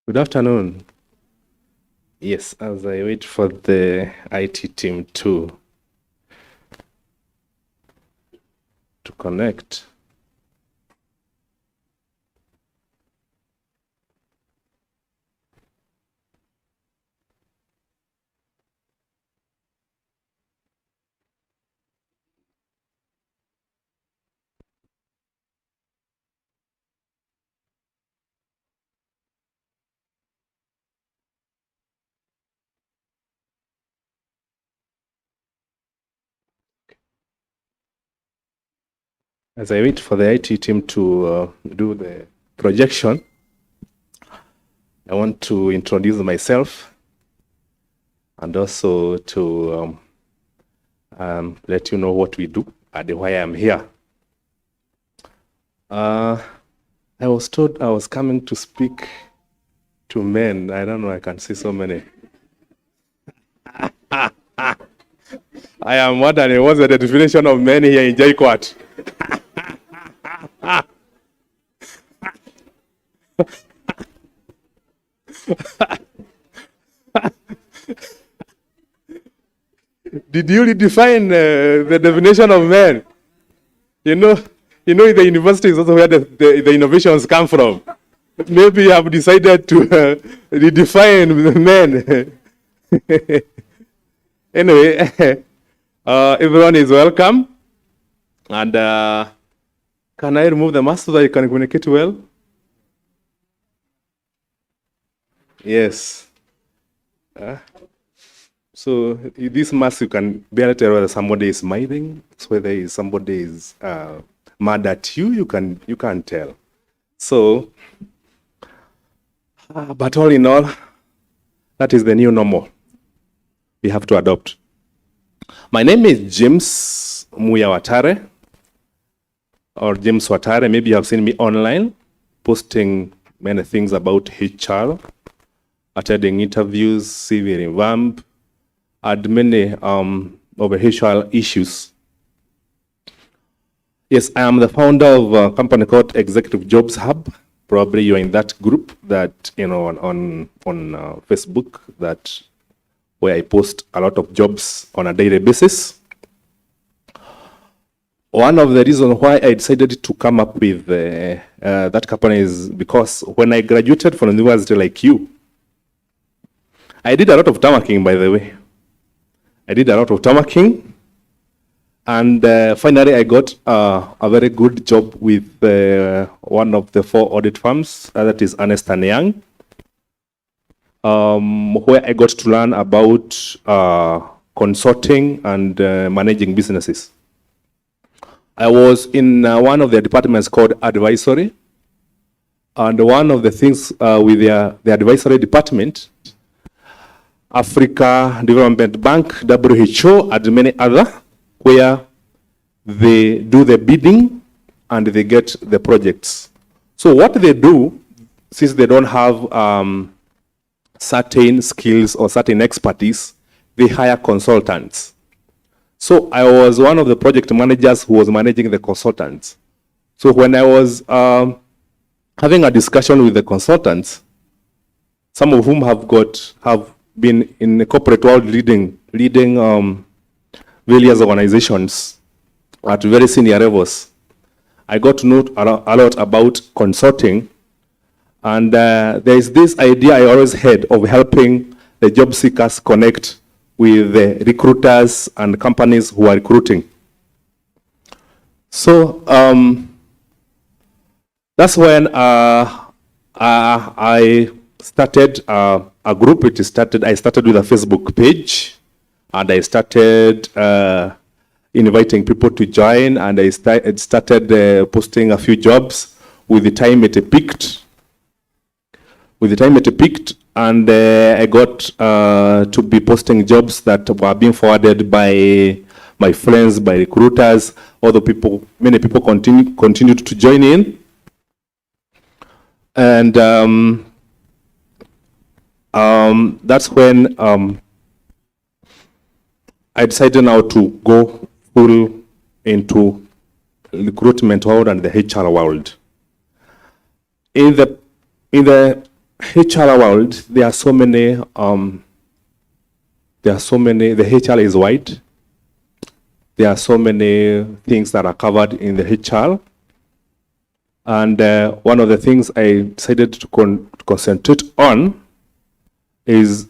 Good afternoon. Yes, as I wait for the IT team to connect. As I wait for the IT team to do the projection, I want to introduce myself and also to let you know what we do and why I'm here. I was told I was coming to speak to men. I don't know, I can see so many. I am Watare. What's the definition of men here in JKUAT? Did you redefine the definition of men? You know, the university is also where the innovations come from. Maybe you have decided to redefine men. Anyway, everyone is welcome. And can I remove the mask so that you can communicate well? Yes. So this mask, you can barely tell whether somebody is smiling, whether somebody is mad at you. You can't tell. So, but all in all, that is the new normal we have to adopt. My name is James Watare, or James Watare. Maybe you have seen me online posting many things about HR, attending interviews, CV revamp, and many HR issues. Yes, I am the founder of a company called Executive Jobs Hub. Probably you're in that group that, on Facebook, that where I post a lot of jobs on a daily basis. One of the reasons why I decided to come up with that company is because when I graduated from university like you, I did a lot of tamaking, by the way. I did a lot of tamaking, and finally I got a very good job with one of the 4 audit firms, that is Ernst & Young, where I got to learn about consulting and managing businesses. I was in one of the departments called advisory, and one of the things with the advisory department, Africa Development Bank, WHO, and many other, where they do the bidding and they get the projects. So what they do, since they don't have certain skills or certain expertise, they hire consultants. So I was one of the project managers who was managing the consultants. So when I was having a discussion with the consultants, some of whom have been in the corporate world leading various organizations at very senior levels, I got to know a lot about consulting. And there is this idea I always had of helping the job seekers connect with the recruiters and companies who are recruiting. So that's when I started a group. I started with a Facebook page, and I started inviting people to join, and I started posting a few jobs. With the time it peaked. And I got to be posting jobs that were being forwarded by my friends, by recruiters. Many people continued to join in. And that's when I decided now to go full into recruitment world and the HR world. In the HR world, there are so many, the HR is wide. There are so many things that are covered in the HR. And one of the things I decided to concentrate on is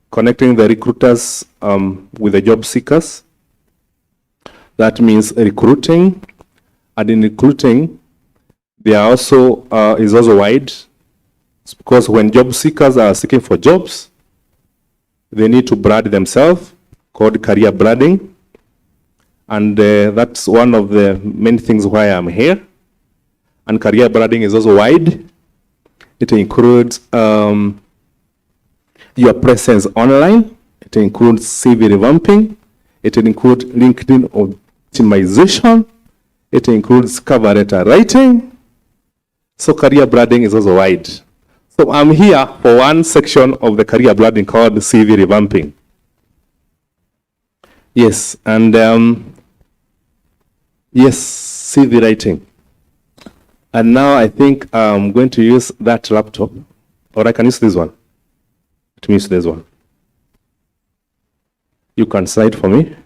connecting the recruiters with the job seekers. That means recruiting, and in recruiting, there are also is also wide. It's because when job seekers are seeking for jobs, they need to brand themselves, called career branding, and that's one of the main things why I'm here. And career branding is also wide. It includes your presence online. It includes CV revamping. It includes LinkedIn optimization. It includes cover letter writing. So career branding is also wide. So I'm here for one section of the career branding called CV revamping. Yes, and yes, CV writing. And now I think I'm going to use that laptop, or I can use this one. Let me use this one. You can slide for me.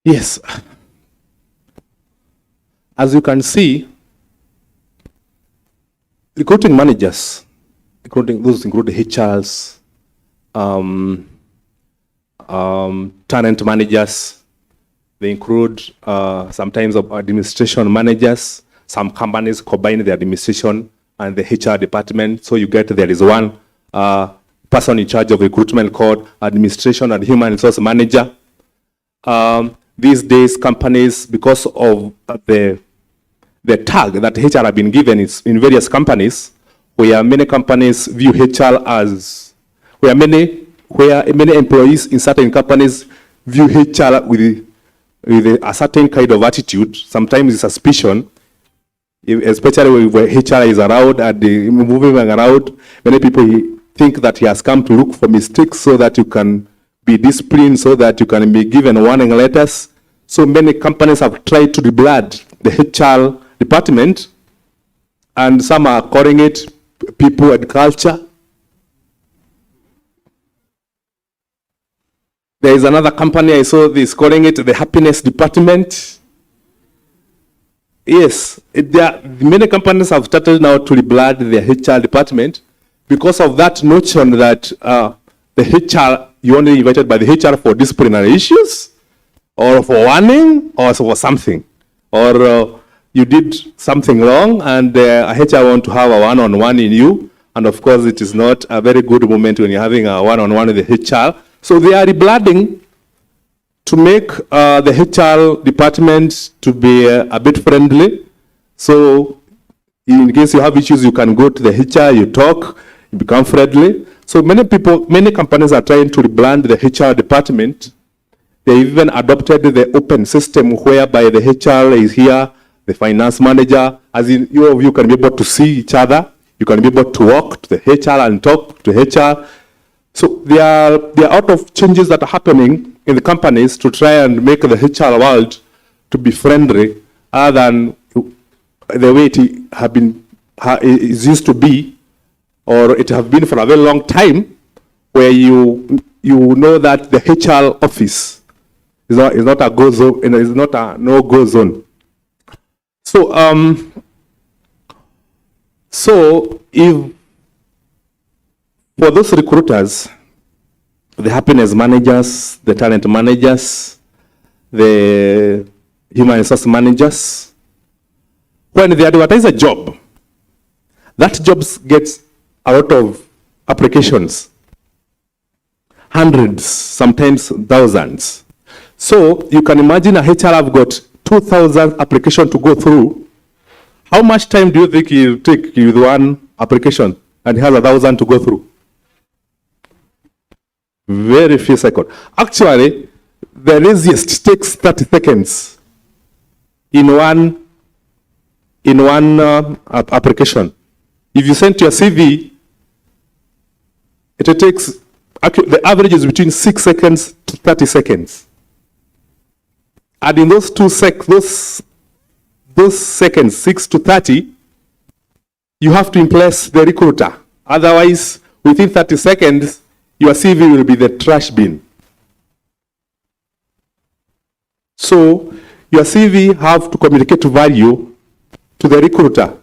Yes. As you can see, recruiting managers, those include HRs, talent managers. They include sometimes administration managers. Some companies combine the administration and the HR department. So you get there is one person in charge of recruitment called administration and human resource manager. These days, companies, because of the tag that HR have been given in various companies, where many companies view HR as, where many employees in certain companies view HR with a certain kind of attitude, sometimes suspicion, especially when HR is around and moving around. Many people think that he has come to look for mistakes so that you can be disciplined, so that you can be given warning letters. So many companies have tried to rebrand the HR department, and some are calling it people and culture. There is another company I saw this calling it the happiness department. Yes, many companies have started now to rebrand their HR department because of that notion that the HR, you only invited by the HR for disciplinary issues, or for warning, or for something, or you did something wrong, and HR want to have a one-on-one in you, and of course it is not a very good moment when you're having a one-on-one with the HR. So they are rebranding to make the HR department to be a bit friendly. So in case you have issues, you can go to the HR, you talk, you become friendly. So many companies are trying to rebrand the HR department. They even adopted the open system whereby the HR is here, the finance manager, as in you can be able to see each other. You can be able to walk to the HR and talk to HR. So there are a lot of changes that are happening in the companies to try and make the HR world to be friendly, other than the way it used to be, or it has been for a very long time, where you know that the HR office is not a go zone, and is not a no-go zone. So if for those recruiters, the happiness managers, the talent managers, the human resource managers, when they advertise a job, that job gets a lot of applications, hundreds, sometimes thousands. So you can imagine a HR have got 2,000 applications to go through. How much time do you think it will take with one application and he has 1,000 to go through? Very few seconds. Actually, the easiest takes 30 seconds in one application. If you send your CV, it takes, actually, the average is between 6 seconds to 30 seconds. And in those those seconds, 6 to 30, you have to impress the recruiter. Otherwise, within 30 seconds, your CV will be the trash bin. So your CV have to communicate value to the recruiter.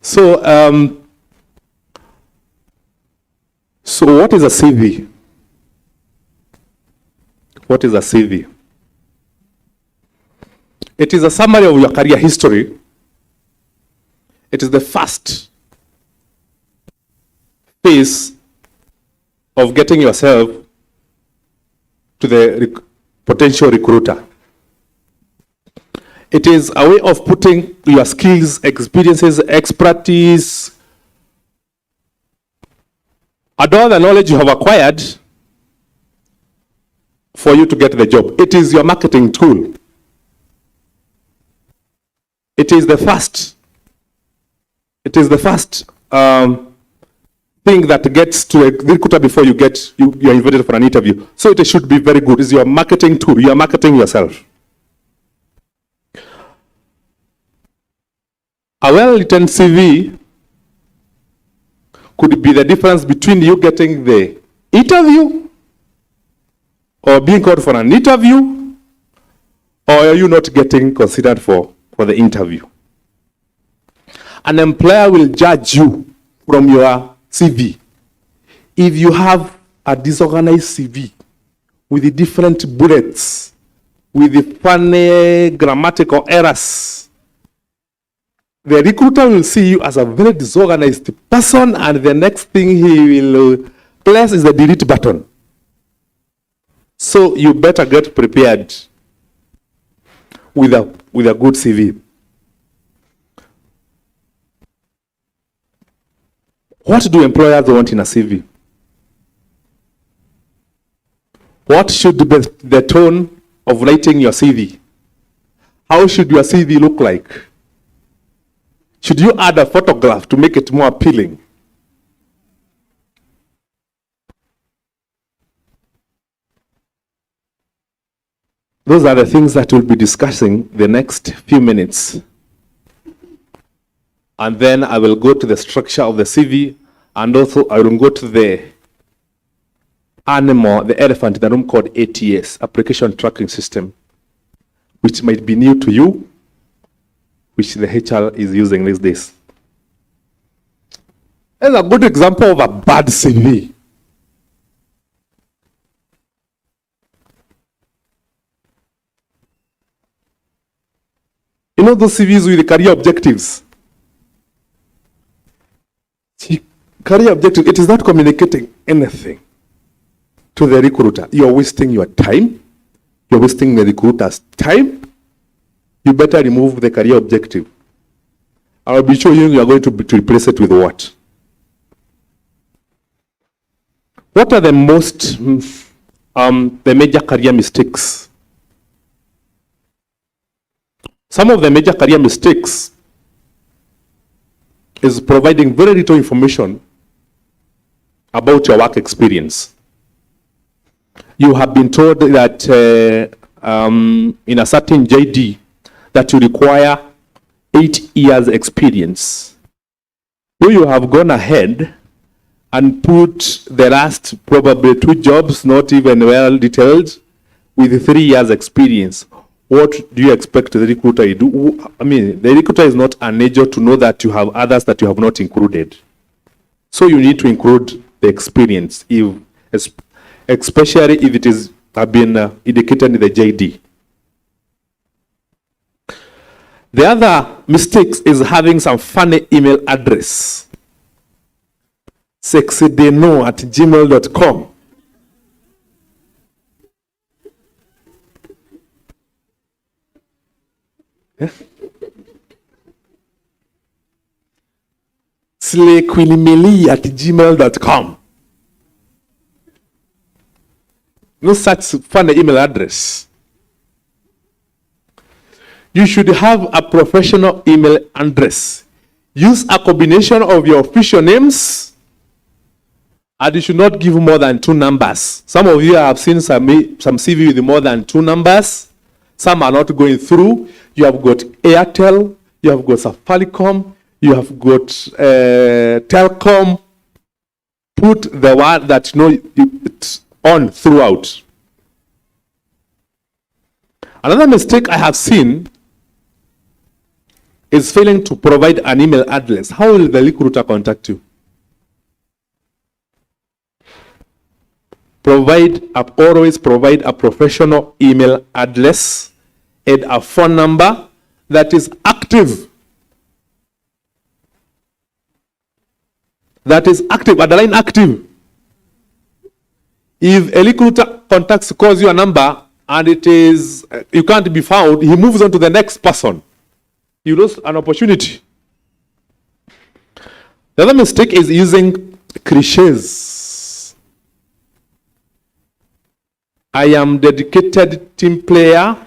So, so what is a CV? What is a CV? It is a summary of your career history. It is the first phase of getting yourself to the potential recruiter. It is a way of putting your skills, experiences, expertise, and all the knowledge you have acquired for you to get the job. It is your marketing tool. It is the first. It is the first thing that gets to a recruiter before you are invited for an interview. So it should be very good. It's your marketing tool. You are marketing yourself. A well-written CV could be the difference between you getting the interview or being called for an interview, or you not getting considered for the interview. An employer will judge you from your CV. If you have a disorganized CV with the different bullets, with the funny grammatical errors, the recruiter will see you as a very disorganized person, and the next thing he will press is the delete button. So you better get prepared with a good CV. What do employers want in a CV? What should be the tone of writing your CV? How should your CV look like? Should you add a photograph to make it more appealing? Those are the things that we'll be discussing the next few minutes. And then I will go to the structure of the CV, and also I will go to the animal, the elephant in the room, called ATS, Application Tracking System, which might be new to you, which the HR is using these days. As a good example of a bad CV. You know those CVs with the career objectives? Career objective, it is not communicating anything to the recruiter. You're wasting your time. You're wasting the recruiter's time. You better remove the career objective. I'll be showing you are going to replace it with what? What are the most, the major career mistakes? Some of the major career mistakes is providing very little information about your work experience. You have been told that in a certain JD that you require 8 years experience. You have gone ahead and put the last probably 2 jobs, not even well detailed, with 3 years experience. What do you expect the recruiter to do? I mean, the recruiter is not an agent to know that you have others that you have not included. So you need to include the experience, especially if it is been indicated in the JD. The other mistake is having some funny email address. sexydeno@gmail.com. Yeah. slayqueenemily@gmail.com. no such funny email address. You should have a professional email address. Use a combination of your official names, and you should not give more than 2 numbers. Some of you have seen some CV with more than 2 numbers. Some are not going through. You have got Airtel, you have got Safaricom, you have got Telcom. Put the one that you know it's on throughout. Another mistake I have seen is failing to provide an email address. How will the recruiter contact you? Always provide a professional email address and a phone number that is active. That is active, underline active. If a recruiter calls you a number and it is, you can't be found, he moves on to the next person. You lose an opportunity. The other mistake is using cliches. I am dedicated team player.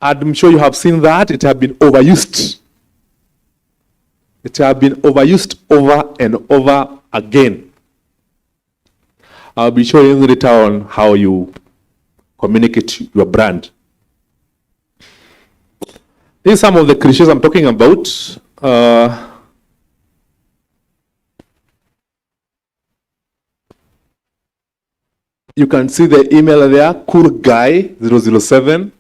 I'm sure you have seen that. It has been overused. It has been overused over and over again. I'll be showing you later on how you communicate your brand. These are some of the cliches I'm talking about. You can see the email there, cool guy 007.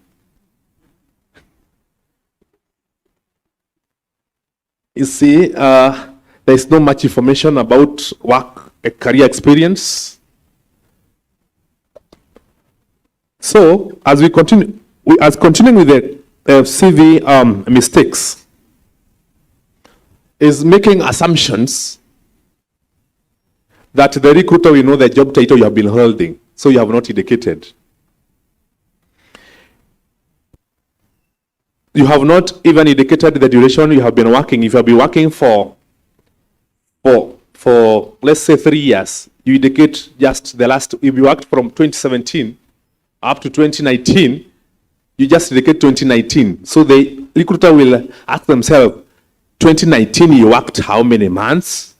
You see, there is not much information about work, career experience. So, as we continue, continuing with the CV mistakes, is making assumptions that the recruiter will know the job title you have been holding, so you have not indicated. You have not even indicated the duration you have been working. If you have been working for let's say 3 years, you indicate just the last, if you worked from 2017 up to 2019, you just indicate 2019. So the recruiter will ask themselves, 2019 you worked how many months?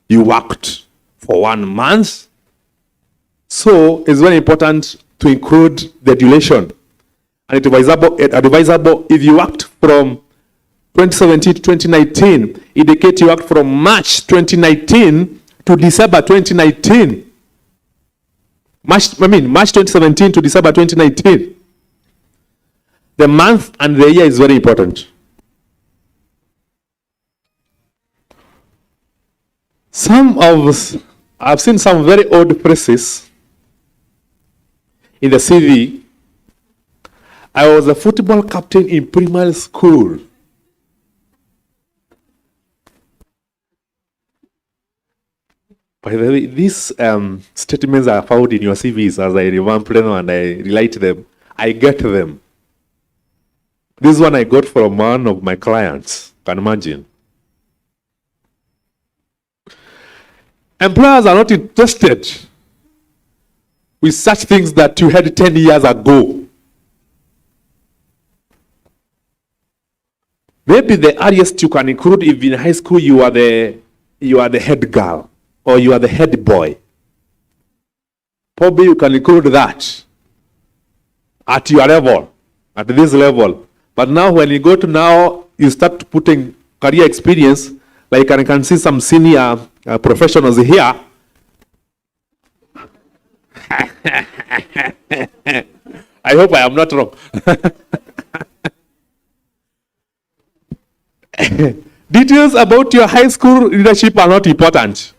You worked for 1 month. So it's very important to include the duration. And it's advisable if you worked from 2017 to 2019, indicate you worked from March 2019 to December 2019. March 2017 to December 2019. The month and the year is very important. I've seen some very odd phrases in the CV. I was a football captain in primary school. By the way, these statements are found in your CVs as I revamp them and I relate them. I get them. This one I got from one of my clients. Can imagine. Employers are not interested with such things that you had 10 years ago. Maybe the earliest you can include, if in high school you are the head girl or you are the head boy. Probably you can include that at your level, at this level. But now when you go to now, you start putting career experience, like I can see some senior professionals here. I hope I am not wrong. Details about your high school leadership are not important.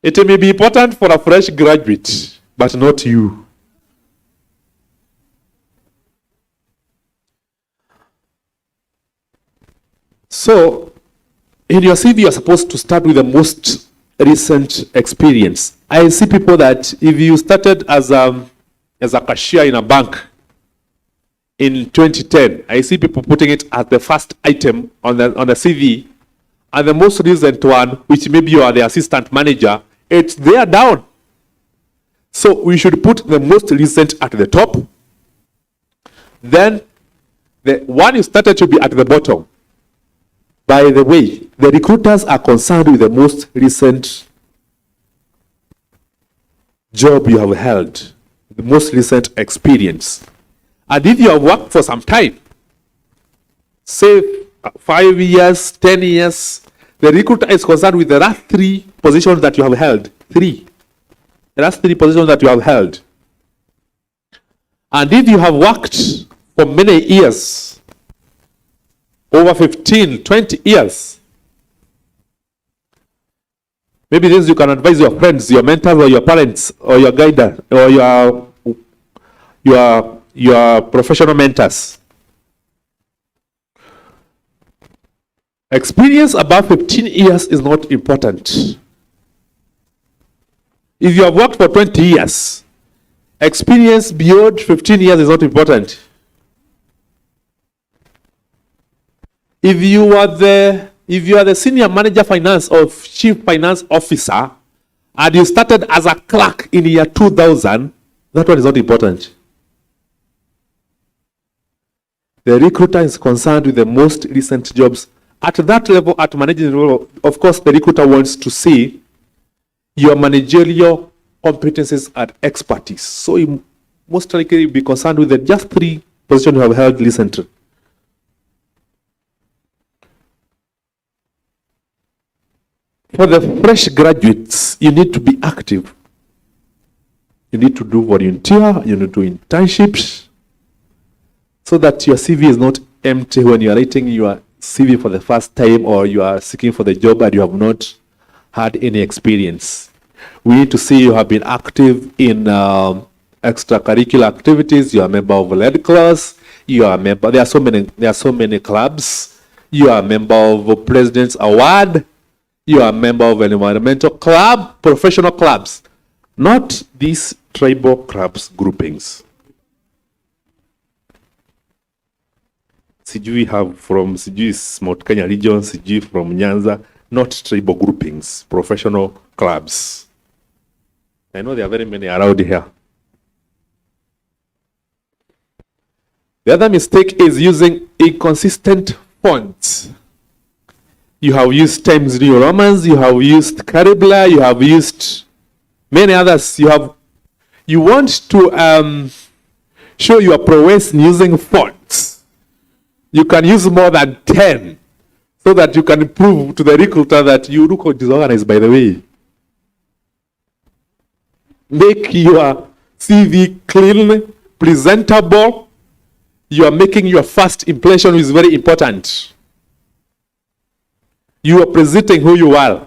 It may be important for a fresh graduate, but not you. So, in your CV, you're supposed to start with the most recent experience. I see people that if you started as a cashier in a bank in 2010, I see people putting it as the first item on the CV, and the most recent one, which maybe you are the assistant manager, it's there down. So we should put the most recent at the top. Then the one you started to be at the bottom. By the way, the recruiters are concerned with the most recent job you have held, the most recent experience. And if you have worked for some time, say 5 years, 10 years, the recruiter is concerned with the last 3 positions that you have held. The last 3 positions that you have held. And if you have worked for many years, over 15, 20 years, maybe this you can advise your friends, your mentors, or your parents, or your guider, or your professional mentors. Experience above 15 years is not important. If you have worked for 20 years, experience beyond 15 years is not important. If you are the senior manager finance or chief finance officer, and you started as a clerk in year 2000, that one is not important. The recruiter is concerned with the most recent jobs. At that level, at managing level, of course, the recruiter wants to see your managerial competencies and expertise. So you most likely be concerned with the just 3 positions you have held recently. For the fresh graduates, you need to be active. You need to do volunteer, you need to do internships, so that your CV is not empty when you are writing your CV for the first time, or you are seeking for the job and you have not had any experience. We need to see you have been active in extracurricular activities. You are a member of a lead class. You are a member. There are so many clubs. You are a member of a President's Award. You are a member of an environmental club, professional clubs, not these tribal clubs groupings. CG we have from CG Mount Kenya region, CG from Nyanza, not tribal groupings, professional clubs. I know there are very many around here. The other mistake is using inconsistent fonts. You have used Times New Romans, you have used Caribla, you have used many others. You want to show your prowess in using fonts. You can use more than 10 so that you can prove to the recruiter that you look disorganized, by the way. Make your CV clean, presentable. You are making your first impression is very important. You are presenting who you are.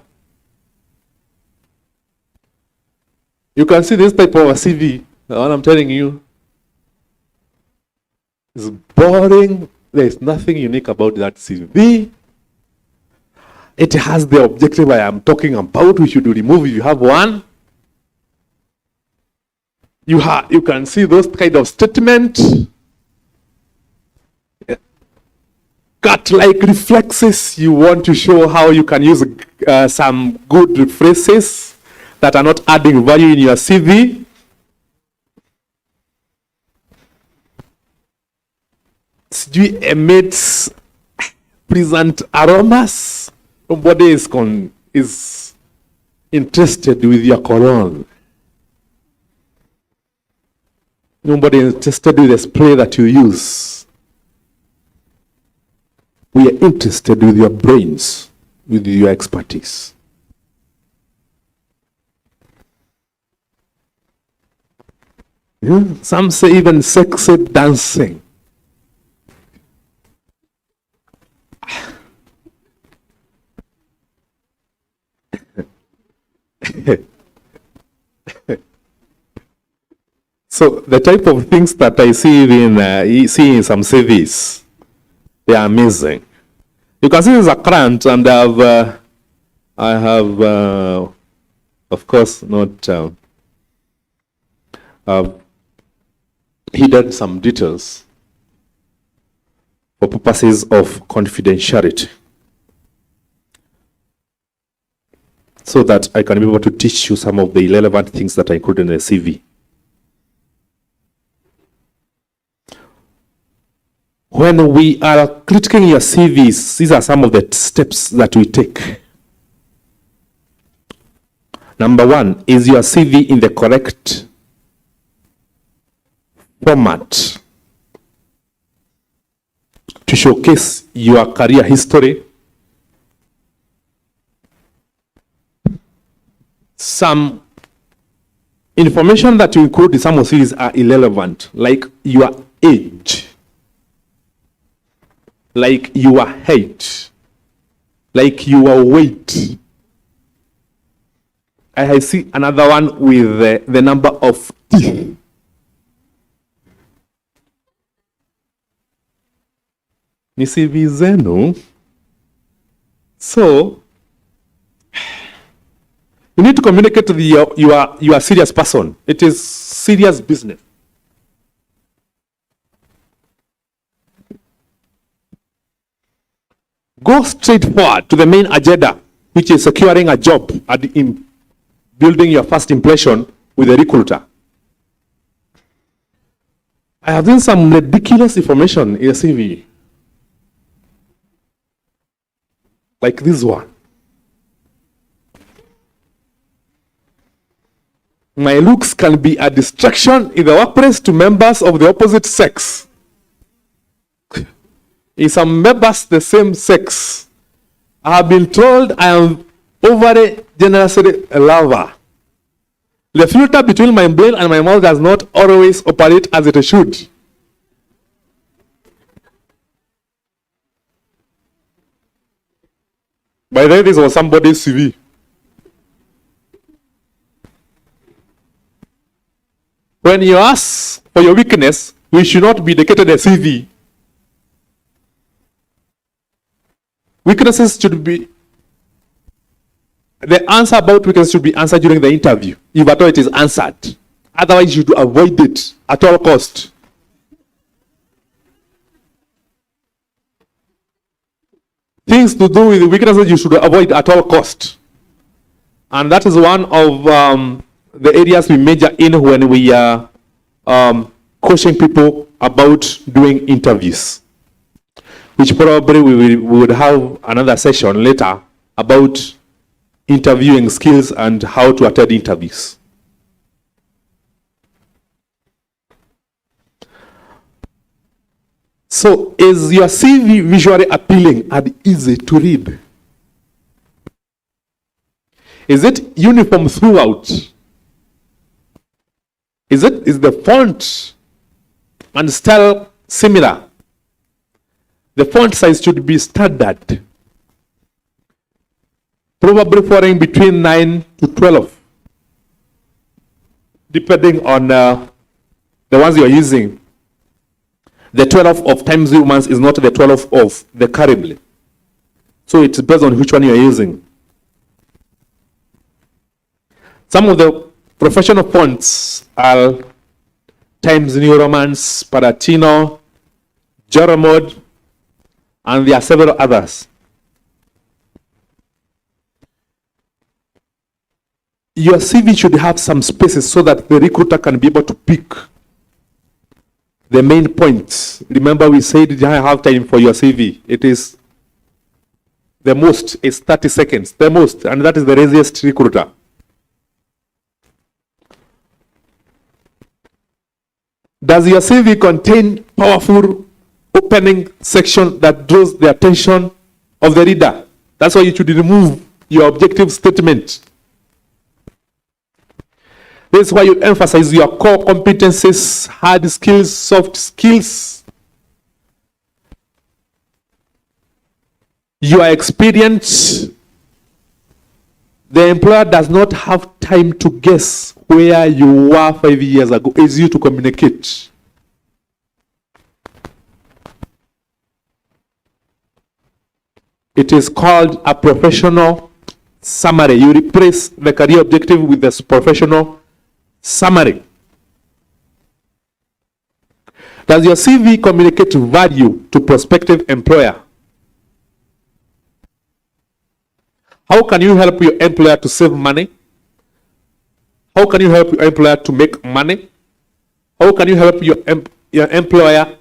You can see this type of a CV, the one I'm telling you, is boring. There is nothing unique about that CV. It has the objective I am talking about. We should remove if you have one. You can see those kind of statements. Cut-like reflexes. You want to show how you can use some good phrases that are not adding value in your CV. CV emits pleasant aromas. Nobody is interested with your cologne. Nobody is interested with the spray that you use. We are interested with your brains, with your expertise. Yeah? Some say even sexy dancing. So the type of things that I see in some CVs, they are amazing. You can see there's a client, and I have, of course, not hidden some details for purposes of confidentiality. so that I can be able to teach you some of the relevant things that I included in the CV. When we are critiquing your CVs, these are some of the steps that we take. Number one, is your CV in the correct format to showcase your career history? Some information that you include in some of these are irrelevant, like your age, like your height, like your weight. I see another one with the number of teeth. Ni CV zenu. So you need to communicate to you are a serious person. It is serious business. Go straight forward to the main agenda, which is securing a job in building your first impression with a recruiter. I have seen some ridiculous information in a CV, like this one. My looks can be a distraction in the workplace to members of the opposite sex. In some members the same sex, I have been told I am overly generously a lover. The filter between my brain and my mouth does not always operate as it should. By the way, this was somebody's CV. When you ask for your weakness, we should not be dictated a CV. Weaknesses should be, the answer about weakness should be answered during the interview, if at all it is answered. Otherwise, you should avoid it at all cost. Things to do with weaknesses you should avoid at all cost. And that is one of the areas we major in when we are coaching people about doing interviews, which probably we would have another session later about interviewing skills and how to attend interviews. So, is your CV visually appealing and easy to read? Is it uniform throughout? Is the font and style similar? The font size should be standard, probably falling between 9 to 12, depending on the ones you are using. The 12 of Times New Roman is not the 12 of the Caribbean. So it depends on which one you are using. Some of the professional fonts are Times New Roman, Palatino, Jeromode, and there are several others. Your CV should have some spaces so that the recruiter can be able to pick the main points. Remember, we said you don't have time for your CV. It is the most is 30 seconds, the most, and that is the laziest recruiter. Does your CV contain powerful opening section that draws the attention of the reader? That's why you should remove your objective statement. This is why you emphasize your core competencies, hard skills, soft skills, your experience. The employer does not have time to guess where you were 5 years ago. It's you to communicate. It is called a professional summary. You replace the career objective with the professional summary. Does your CV communicate value to prospective employer? How can you help your employer to save money? How can you help your employer to make money? How can you help your employer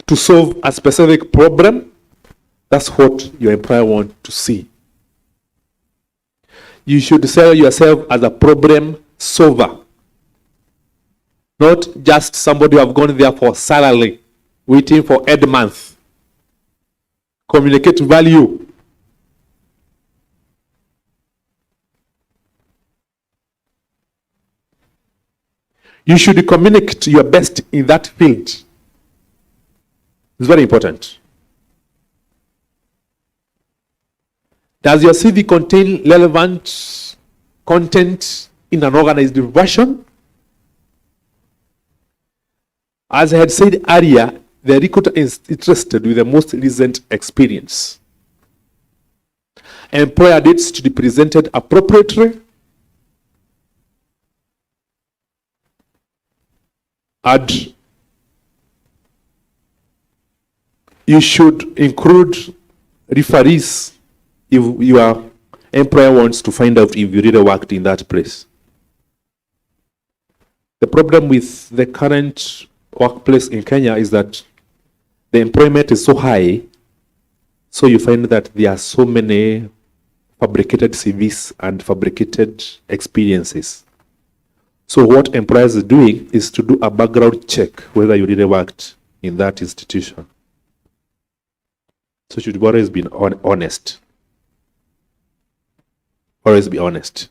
to solve a specific problem? That's what your employer wants to see. You should sell yourself as a problem solver, not just somebody who have gone there for salary, waiting for end month. Communicate value. You should communicate your best in that field. It's very important. Does your CV contain relevant content in an organized version? As I had said earlier, the recruiter is interested with the most recent experience. Employer dates to be presented appropriately. And you should include referees if your employer wants to find out if you really worked in that place. The problem with the current workplace in Kenya is that the employment is so high, so you find that there are so many fabricated CVs and fabricated experiences. So what employers are doing is to do a background check whether you really worked in that institution. So you should always be honest. Always be honest.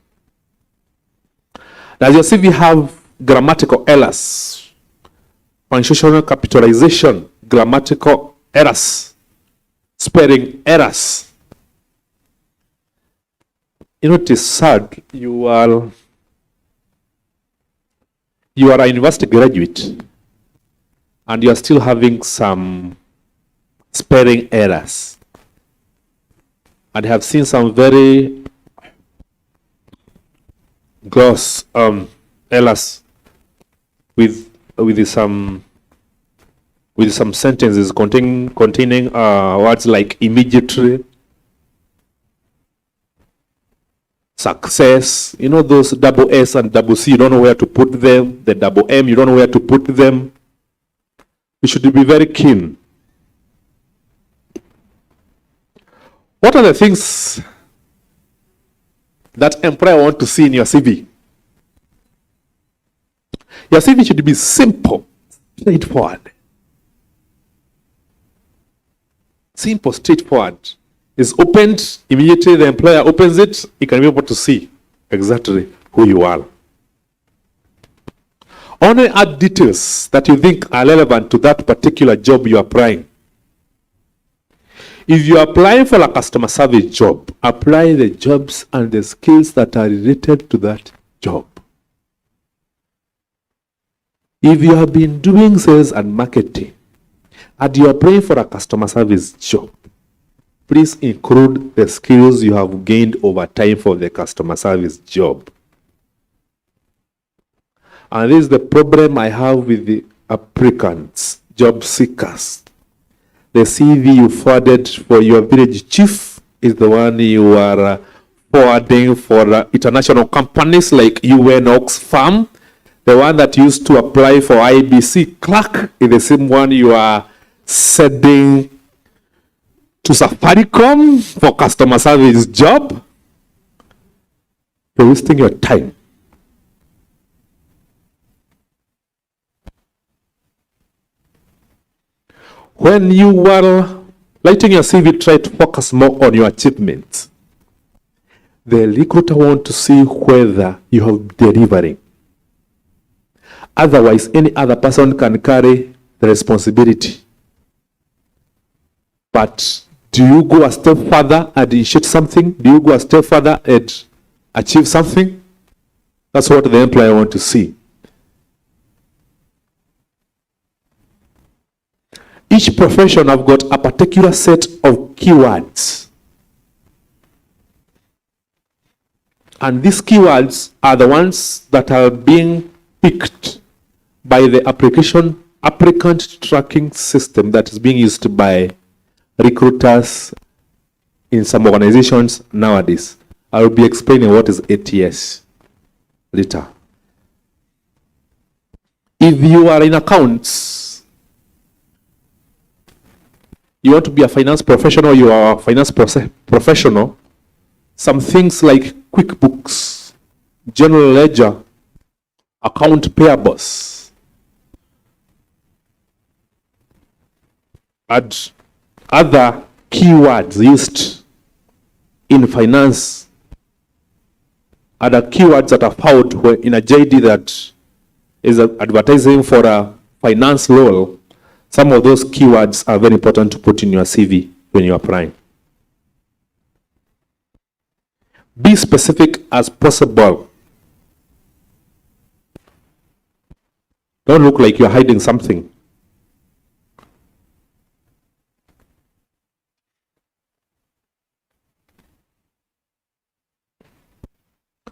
Does your CV have grammatical errors, punctuational capitalization, grammatical errors, spelling errors? You know, it is sad. You are a university graduate and you are still having some spelling errors. And I have seen some very gross errors with some sentences containing words like immediately, success, you know, those double S and double C, you don't know where to put them, the double M, you don't know where to put them. You should be very keen. What are the things that employer want to see in your CV? Your CV should be simple, straightforward. Simple, straightforward. It's opened immediately, the employer opens it, he can be able to see exactly who you are. Only add details that you think are relevant to that particular job you are applying. If you are applying for a customer service job, apply the jobs and the skills that are related to that job. If you have been doing sales and marketing and you are applying for a customer service job, please include the skills you have gained over time for the customer service job. And this is the problem I have with the applicants, job seekers. The CV you forwarded for your village chief is the one you are forwarding for international companies like UN Oxfam. The one that used to apply for IDC clerk is the same one you are sending to Safaricom for customer service job. You're wasting your time. When you are writing your CV, try to focus more on your achievements. The recruiter wants to see whether you have delivering. Otherwise, any other person can carry the responsibility. But do you go a step further and initiate something? Do you go a step further and achieve something? That's what the employer wants to see. Each profession have got a particular set of keywords. And these keywords are the ones that are being picked by the applicant tracking system that is being used by recruiters in some organizations nowadays. I will be explaining what is ATS later. If you are in accounts, you want to be a finance professional, you are a finance professional, some things like QuickBooks, General Ledger, account payables, and other keywords used in finance, other keywords that are found in a JD that is advertising for a finance role. Some of those keywords are very important to put in your CV when you're applying. Be specific as possible. Don't look like you're hiding something.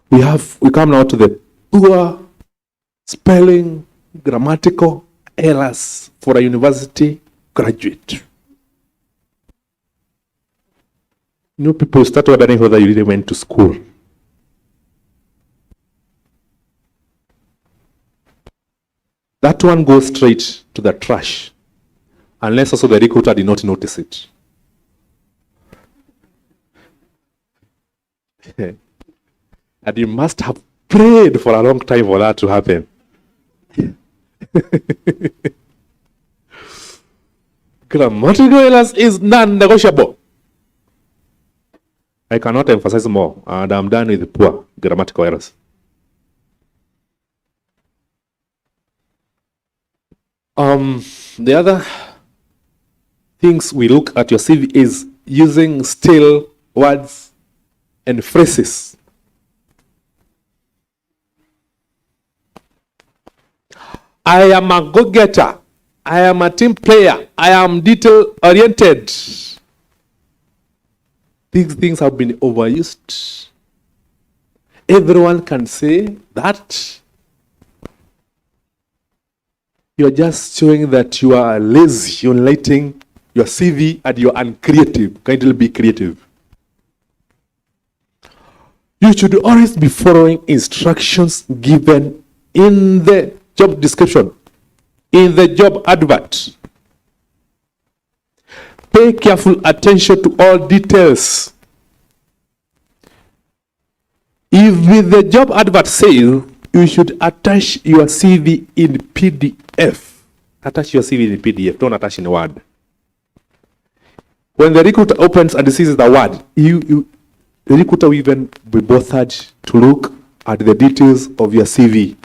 We come now to the poor spelling, grammatical errors for a university graduate. People start wondering whether you really went to school. That one goes straight to the trash, unless also the recruiter did not notice it. And you must have prayed for a long time for that to happen. Grammatical errors is non-negotiable. I cannot emphasize more, and I'm done with the poor grammatical errors. The other things we look at your CV is using still words and phrases. I am a go-getter. I am a team player. I am detail-oriented. These things have been overused. Everyone can say that. You're just showing that you are lazy. You're lighting your CV and you're uncreative. Kindly be creative. You should always be following instructions given in the job description, in the job advert. Pay careful attention to all details. If the job advert says you should attach your CV in PDF, attach your CV in PDF, don't attach in Word. When the recruiter opens and sees the word, the recruiter will even be bothered to look at the details of your CV,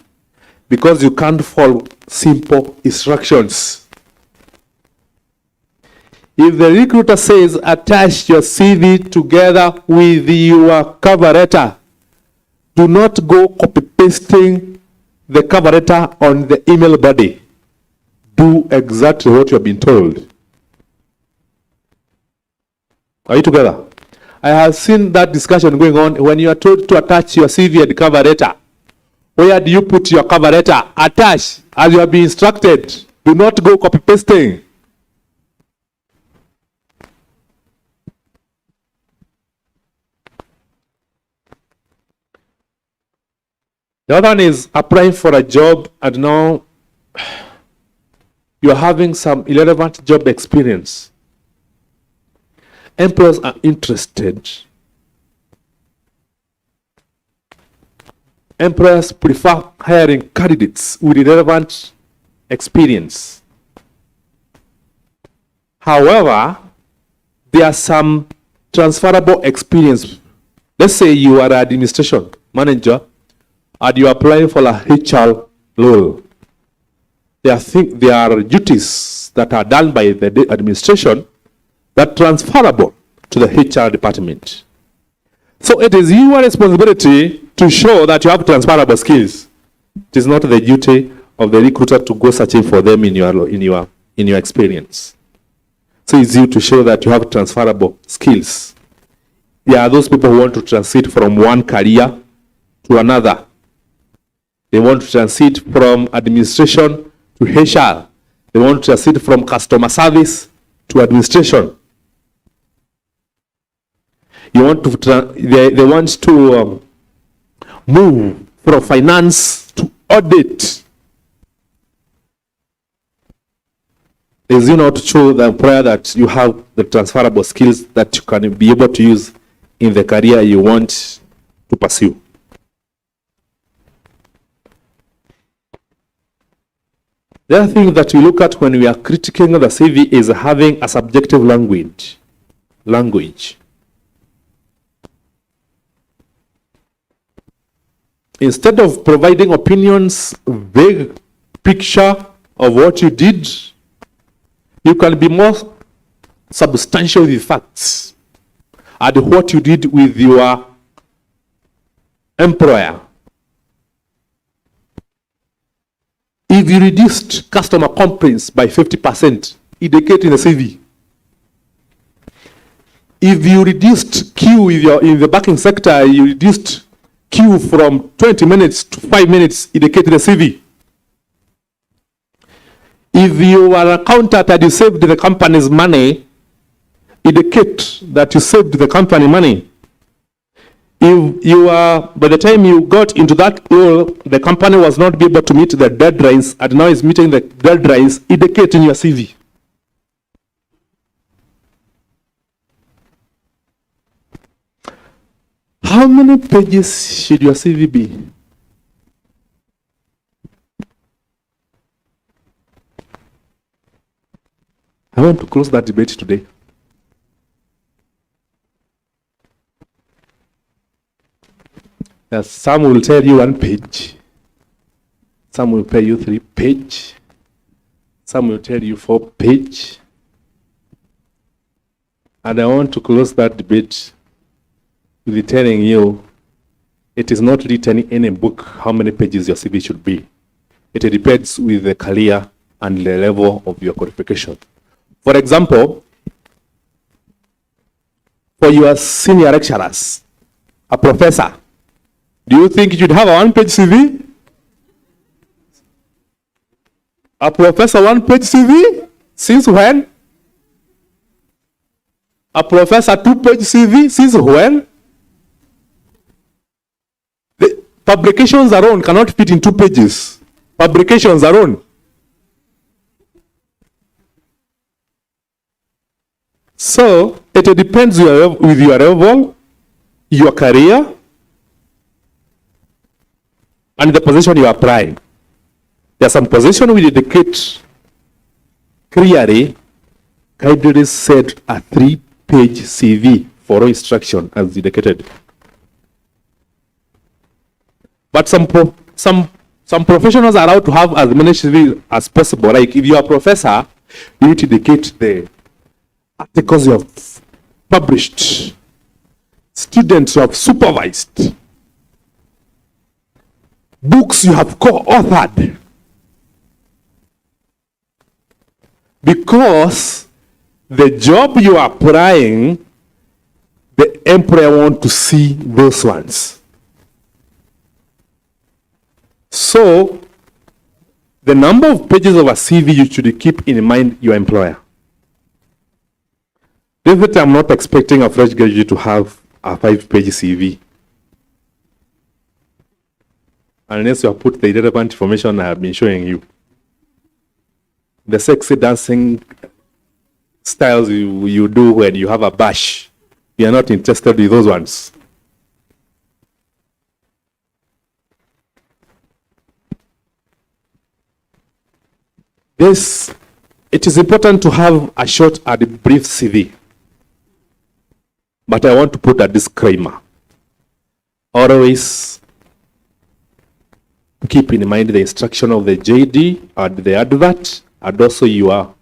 because you can't follow simple instructions. If the recruiter says attach your CV together with your cover letter, do not go copy-pasting the cover letter on the email body. Do exactly what you have been told. Are you together? I have seen that discussion going on when you are told to attach your CV and cover letter. Where do you put your cover letter? Attach as you have been instructed. Do not go copy-pasting. The other one is applying for a job and now you're having some irrelevant job experience. Employers are interested. Employers prefer hiring candidates with irrelevant experience. However, there are some transferable experience. Let's say you are an administration manager and you are applying for a HR role. There are duties that are done by the administration that are transferable to the HR department. So it is your responsibility to show that you have transferable skills. It is not the duty of the recruiter to go searching for them in your experience. So it's you to show that you have transferable skills. There are those people who want to transit from one career to another. They want to transit from administration to HR. They want to transit from customer service to administration. You want to they want to move from finance to audit. Is you not show the employer that you have the transferable skills that you can be able to use in the career you want to pursue. The other thing that we look at when we are critiquing the CV is having a subjective language. Instead of providing opinions, vague picture of what you did, you can be more substantial with facts and what you did with your employer. If you reduced customer complaints by 50%, indicate in the CV. If you reduced queue in the banking sector, you reduced queue from 20 minutes to 5 minutes, indicate in the CV. If you are an accountant and you saved the company's money, indicate that you saved the company money. If you are, by the time you got into that role, the company was not able to meet the deadlines and now is meeting the deadlines, indicate in your CV. How many pages should your CV be? I want to close that debate today. Some will tell you 1 page. Some will tell you 3 pages. Some will tell you 4 pages. And I want to close that debate with telling you it is not written in any book how many pages your CV should be. It depends with the career and the level of your qualification. For example, for your senior lecturers, a professor, do you think you should have a 1-page CV? A professor 1-page CV? Since when? A professor 2-page CV? Since when? The publications alone cannot fit in 2 pages. Publications alone. So, it depends with your level, your career, and the position you are applying. There are some positions we dedicate clearly, kindly said a 3-page CV for instruction as dedicated. But some professionals are allowed to have as many CV as possible. Like if you are a professor, you need to dedicate the articles you have published, students you have supervised, books you have co-authored. Because the job you are applying, the employer wants to see those ones. So, the number of pages of a CV you should keep in mind your employer. Definitely, I'm not expecting a fresh graduate to have a 5-page CV. Unless you have put the relevant information I have been showing you. The sexy dancing styles you do when you have a bash, you are not interested in those ones. Yes, it is important to have a short and brief CV. But I want to put a disclaimer. Always keep in mind the instruction of the JD and the advert, and also your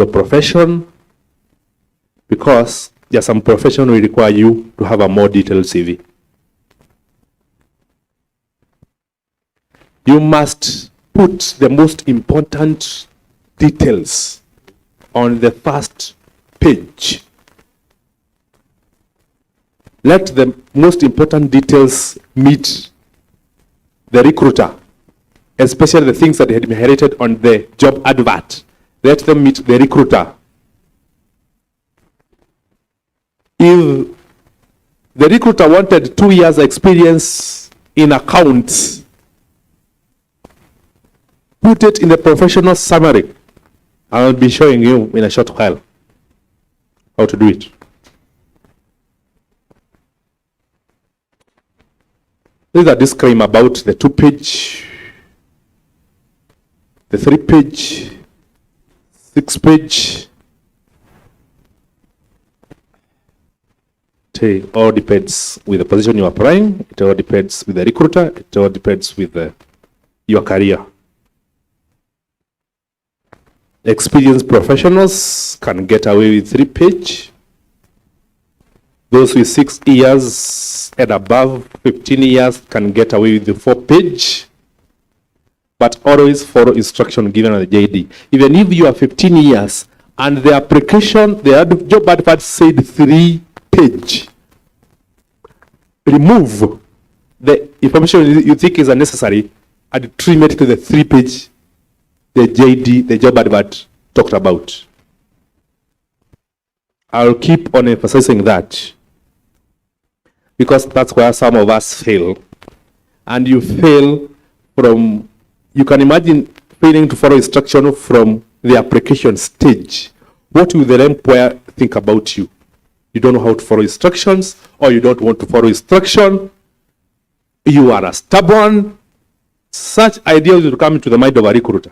profession, because there are some profession will require you to have a more detailed CV. You must put the most important details on the first page. Let the most important details meet the recruiter, especially the things that had been inherited on the job advert. Let them meet the recruiter. If the recruiter wanted 2 years experience in accounts, put it in the professional summary. I'll be showing you in a short while how to do it. This is a disclaimer about the 2-page, the 3-page, 6-page. It all depends with the position you're applying. It all depends with the recruiter. It all depends with your career. Experienced professionals can get away with 3-page. Those with 6 years and above, 15 years can get away with the 4-page. But always follow instruction given on the JD. Even if you are 15 years and the application, the job advert said 3-page, remove the information you think is unnecessary and trim it to the 3-page, the JD, the job advert talked about. I'll keep on emphasizing that because that's where some of us fail. And you fail from, you can imagine failing to follow instruction from the application stage. What will the employer think about you? You don't know how to follow instructions, or you don't want to follow instruction. You are a stubborn. Such ideas will come into the mind of a recruiter.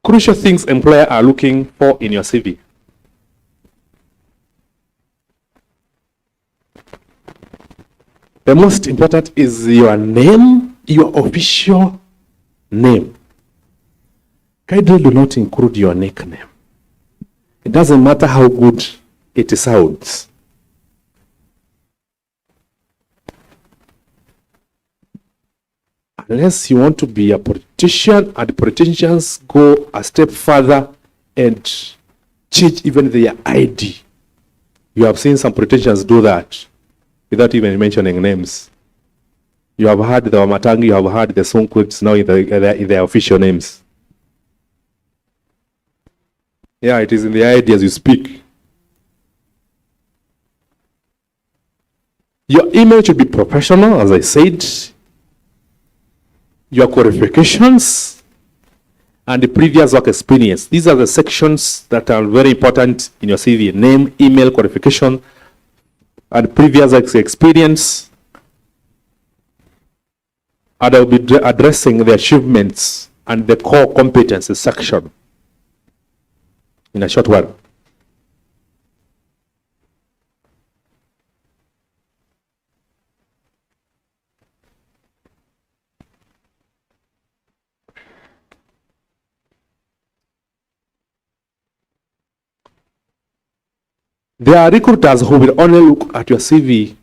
Crucial things employers are looking for in your CV. The most important is your name, your official name. Kindly do not include your nickname. It doesn't matter how good it sounds. Unless you want to be a politician, and politicians go a step further and change even their ID. You have seen some politicians do that without even mentioning names. You have heard the Wamatangi, you have heard the Sonkwits now in their official names. Yeah, it is in the ID as you speak. Your email should be professional, as I said. Your qualifications and the previous work experience. These are the sections that are very important in your CV. Name, email, qualification, and previous experience. And I'll be addressing the achievements and the core competencies section in a short while. There are recruiters who will only look at your CV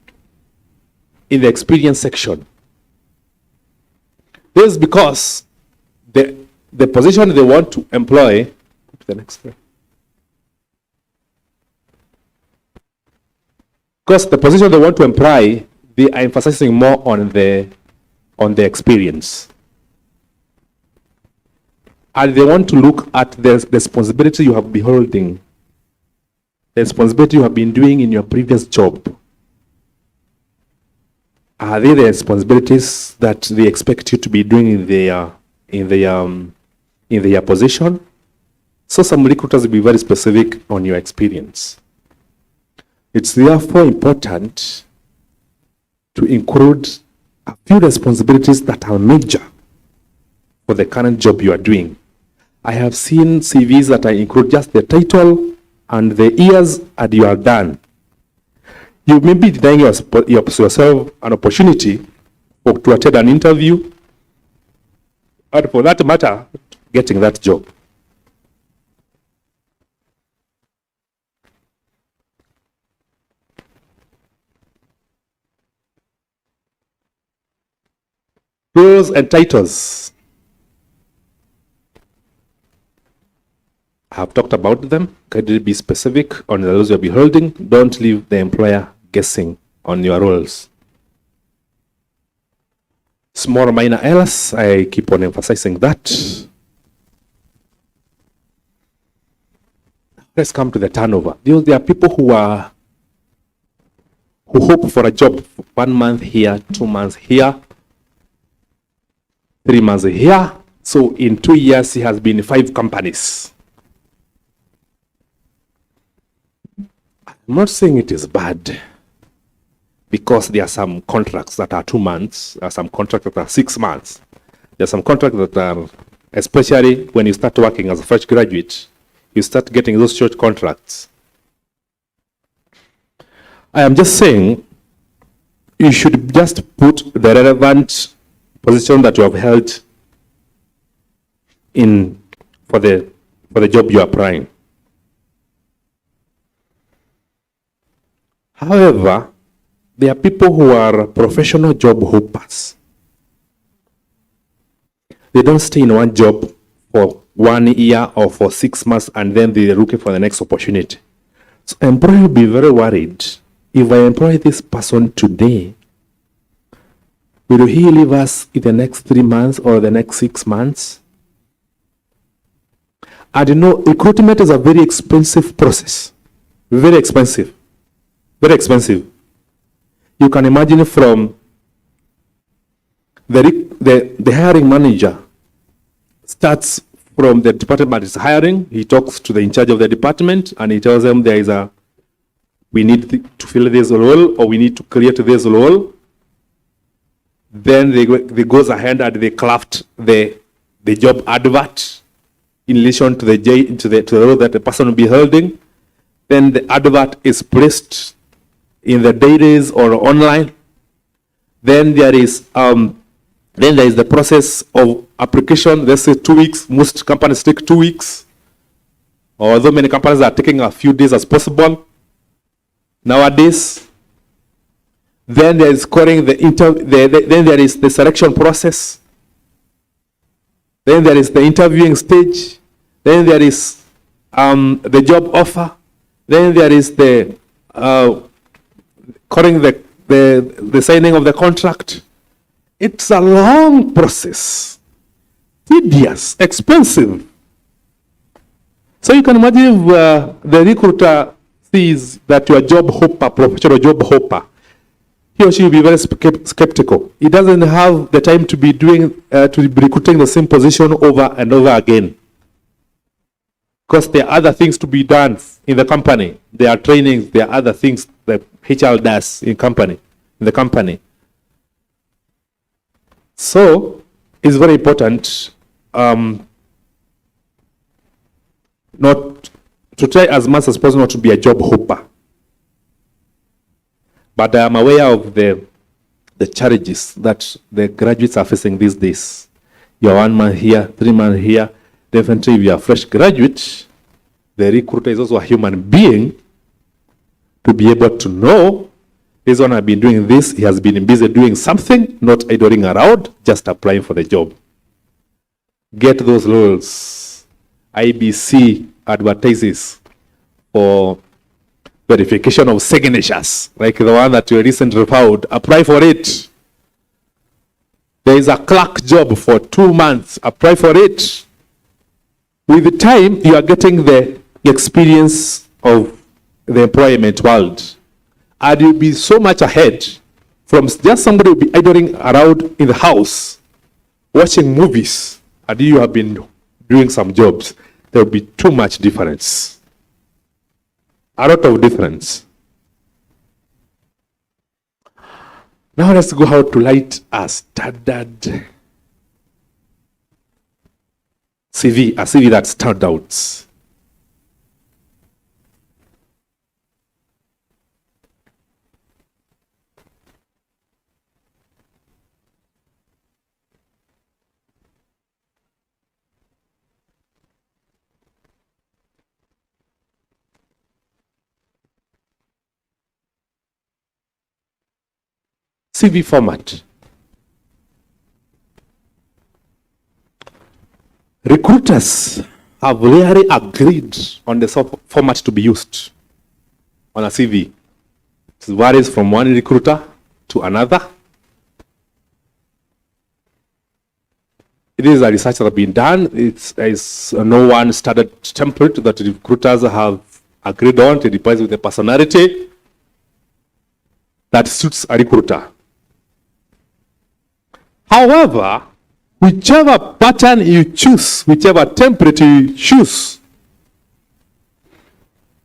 in the experience section. This is because the position they want to employ, to the next slide. Because the position they want to employ, they are emphasizing more on the experience. And they want to look at the responsibility you have been holding, the responsibility you have been doing in your previous job. Are they the responsibilities that they expect you to be doing in their position? So some recruiters will be very specific on your experience. It's therefore important to include a few responsibilities that are major for the current job you are doing. I have seen CVs that I include just the title and the years, and you are done. You may be denying yourself an opportunity to attend an interview, and for that matter, getting that job. Roles and titles. I have talked about them. Can you be specific on the roles you'll be holding? Don't leave the employer guessing on your roles. Small minor errors, I keep on emphasizing that. Let's come to the turnover. There are people who hope for a job 1 month here, 2 months here, 3 months here. So in 2 years, he has been in 5 companies. I'm not saying it is bad, because there are some contracts that are 2 months, there are some contracts that are 6 months. There are some contracts that are, especially when you start working as a fresh graduate, you start getting those short contracts. I am just saying, you should just put the relevant position that you have held in for the job you are applying. However, there are people who are professional job hoppers. They don't stay in one job for 1 year or for 6 months and then they're looking for the next opportunity. So employer will be very worried. If I employ this person today, will he leave us in the next 3 months or the next 6 months? And you know, recruitment is a very expensive process. Very expensive. Very expensive. You can imagine from the hiring manager starts from the department that is hiring. He talks to the in charge of the department and he tells them we need to fill this role or we need to create this role. Then they goes ahead and they craft the job advert in relation to the role that the person will be holding. Then the advert is placed in the dailies or online. Then there is the process of application. Let's say 2 weeks. Most companies take 2 weeks, although many companies are taking a few days as possible nowadays. Then there is scoring then there is the selection process. Then there is the interviewing stage. Then there is the job offer. Then there is the scoring the signing of the contract. It's a long process, tedious, expensive. So you can imagine if the recruiter sees that you are a job hopper, professional job hopper, he or she will be very skeptical. He doesn't have the time to be recruiting the same position over and over again. Because there are other things to be done in the company. There are trainings, there are other things that HR does in the company. So it's very important not to try as much as possible not to be a job hopper. But I am aware of the challenges that the graduates are facing these days. You're 1 month here, 3 months here. Definitely, if you're a fresh graduate, the recruiter is also a human being to be able to know this one has been doing this, he has been busy doing something, not idling around, just applying for the job. Get those roles. IBC advertises for verification of signatures, like the one that you recently found. Apply for it. There is a clerk job for 2 months. Apply for it. With the time, you are getting the experience of the employment world. And you'll be so much ahead from just somebody will be idling around in the house, watching movies, and you have been doing some jobs. There will be too much difference. A lot of difference. Now let's go how to write a standard CV, a CV that stands out. CV format. Recruiters have rarely agreed on the format to be used on a CV. It varies from one recruiter to another. it is a research that has been done. It's no one standard template that recruiters have agreed on. It depends with the personality that suits a recruiter. However, whichever pattern you choose, whichever template you choose,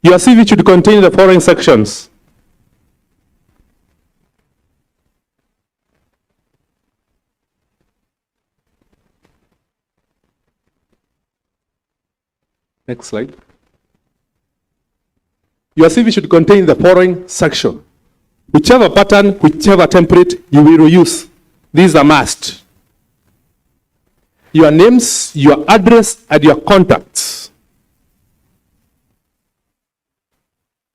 your CV should contain the following sections. Next slide. Your CV should contain the following section. Whichever pattern, whichever template you will use, these are must. Your names, your address, and your contacts.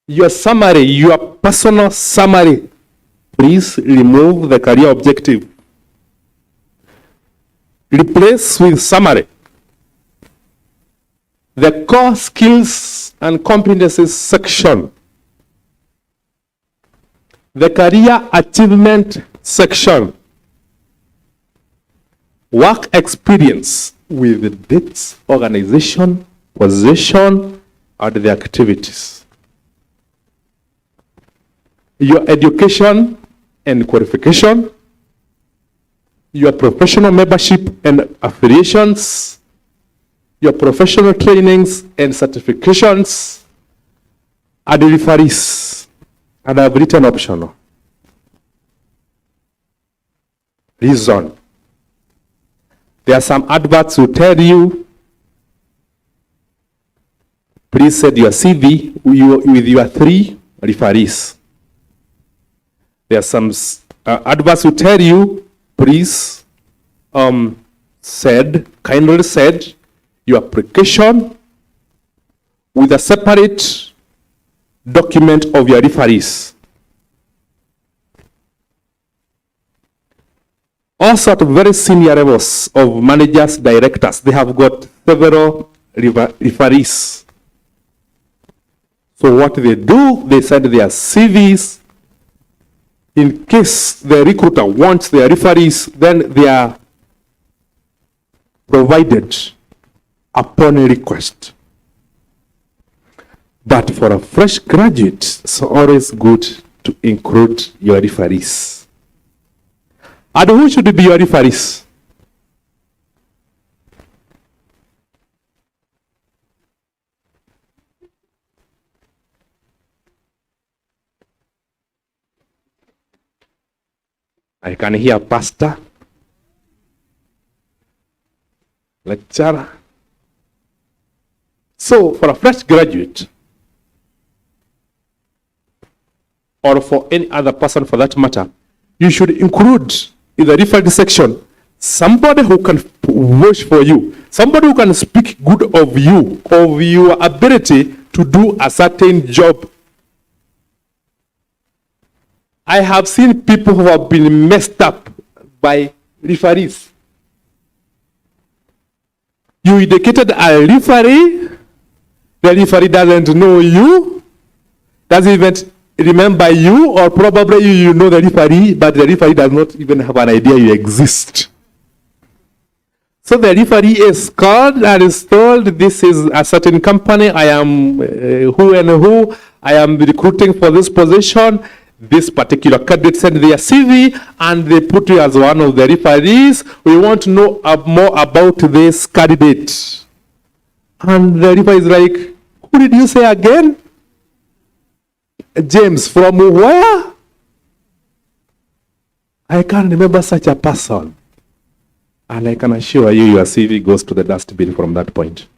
Your summary, your personal summary. Please remove the career objective. Replace with summary. The core skills and competencies section. The career achievement section. Work experience with dates, organization, position, and the activities. Your education and qualification. Your professional membership and affiliations. Your professional trainings and certifications, and the referees. And I've written optional. Reason. There are some adverts who tell you, please send your CV with your 3 referees. There are some adverts who tell you, please kindly send your application with a separate document of your referees. Also at very senior levels of managers, directors, they have got several referees. So what they do, they send their CVs. In case the recruiter wants their referees, then they are provided upon a request. But for a fresh graduate, it's always good to include your referees. And who should be your referees? I can hear pastor, lecturer. So for a fresh graduate, or for any other person for that matter, you should include in the referred section somebody who can vouch for you, somebody who can speak good of you, of your ability to do a certain job. I have seen people who have been messed up by referees. You indicated a referee, the referee doesn't know you, doesn't even remember you, or probably you know the referee, but the referee does not even have an idea you exist. So the referee is called and is told, this is a certain company, I am who and who, I am recruiting for this position. This particular candidate sent their CV and they put you as one of the referees. We want to know more about this candidate. And the referee is like, who did you say again? James, from where? I can't remember such a person. And I can assure you, your CV goes to the dustbin from that point.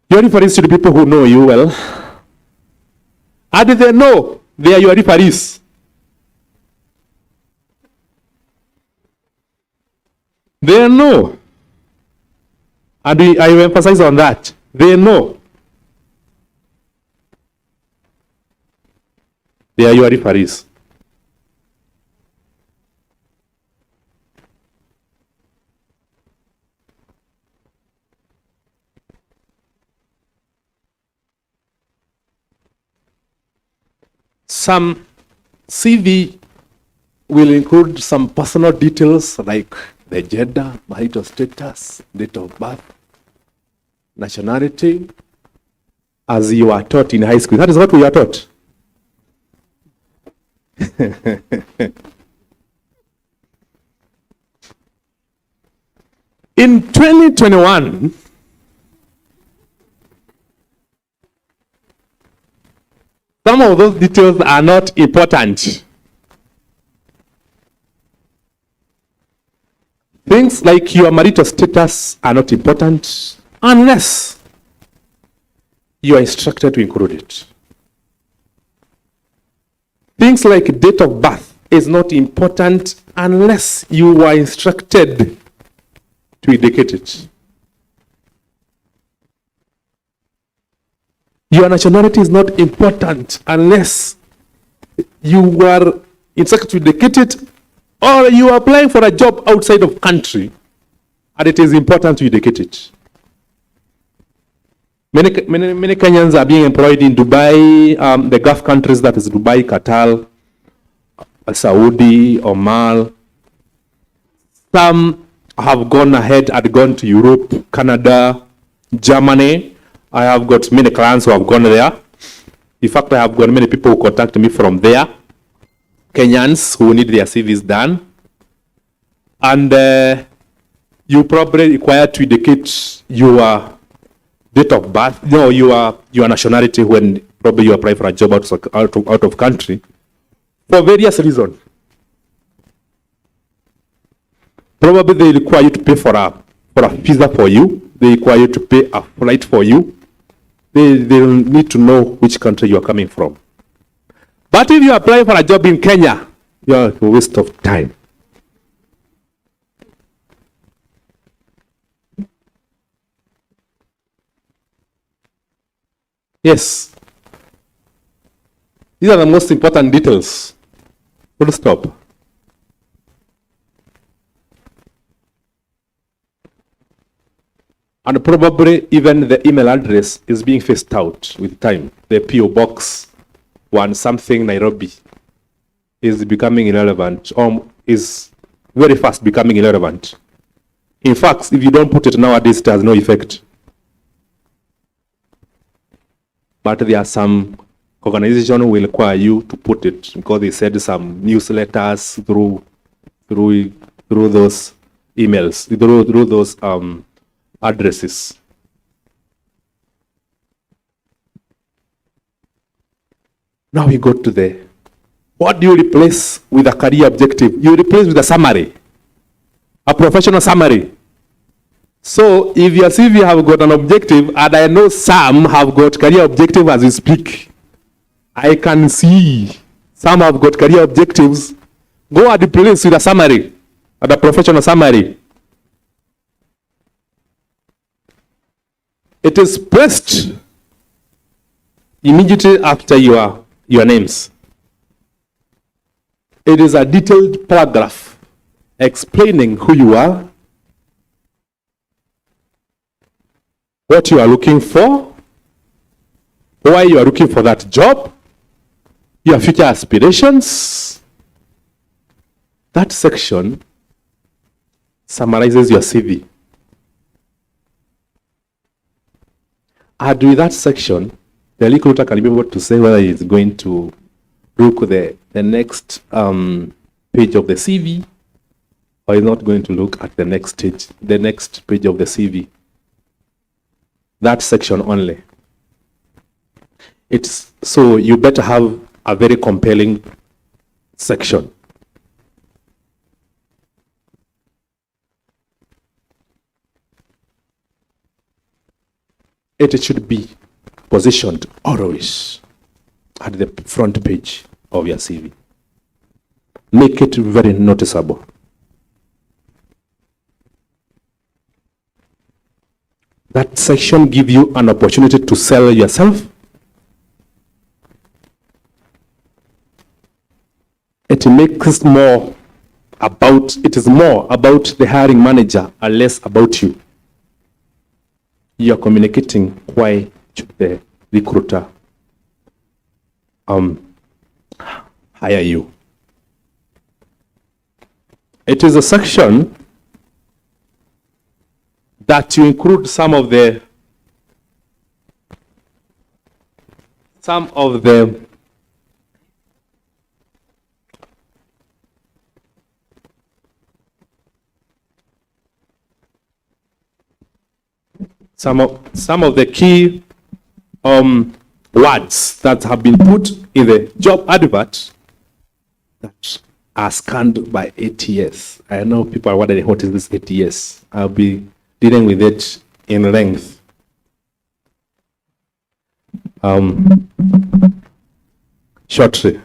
Your referees should be people who know you well. How do they know they are your referees? They know. And I will emphasize on that. They know. They are your referees. Some CV will include some personal details like the gender, marital status, date of birth, nationality, as you are taught in high school. That is what we are taught. In 2021, some of those details are not important. Things like your marital status are not important unless you are instructed to include it. Things like date of birth is not important unless you are instructed to indicate it. Your nationality is not important unless you are instructed to indicate it, or you are applying for a job outside of country and it is important to indicate it. Many Kenyans are being employed in Dubai, the Gulf countries, that is Dubai, Qatar, Saudi, Oman. Some have gone ahead and gone to Europe, Canada, Germany. I have got many clients who have gone there. In fact, I have got many people who contact me from there. Kenyans who need their CVs done. And you probably require to indicate your date of birth, your nationality when probably you apply for a job out of country for various reasons. Probably they require you to pay for a visa for you. They require you to pay a flight for you. They need to know which country you are coming from. But if you apply for a job in Kenya, you are a waste of time. Yes. These are the most important details. Full stop. And probably even the email address is being phased out with time. The PO box 1 something Nairobi is becoming irrelevant, or is very fast becoming irrelevant. In fact, if you don't put it nowadays, it has no effect. But there are some organizations who will require you to put it because they send some newsletters through those emails, through those addresses. Now we go to what do you replace with a career objective? You replace with a summary, a professional summary. So if your CV have got an objective, and I know some have got career objective as we speak, I can see some have got career objectives, go and replace with a summary, and a professional summary. It is placed immediately after your names. It is a detailed paragraph explaining who you are, what you are looking for, why you are looking for that job, your future aspirations. That section summarizes your CV. And with that section, the recruiter can be able to say whether he's going to look at the next page of the CV, or he's not going to look at the next page of the CV. That section only. So you better have a very compelling section. It should be positioned always at the front page of your CV. Make it very noticeable. That section gives you an opportunity to sell yourself. It is more about the hiring manager and less about you. You are communicating why should the recruiter hire you. It is a section that you include some of the key words that have been put in the job advert that are scanned by ATS. I know people are wondering what is this ATS. I'll be dealing with it in length. Shortly.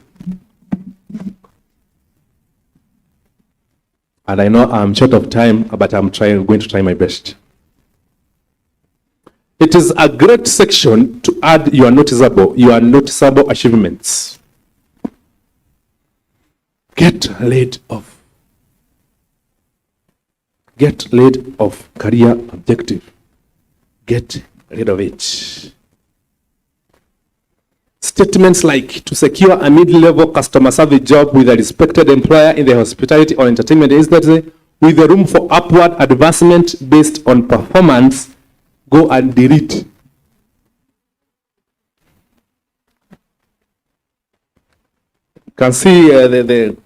And I know I'm short of time, but I'm going to try my best. It is a great section to add your noticeable achievements. Get rid of career objective. Get rid of it. Statements like to secure a mid-level customer service job with a respected employer in the hospitality or entertainment industry with the room for upward advancement based on performance, go and delete. You can see the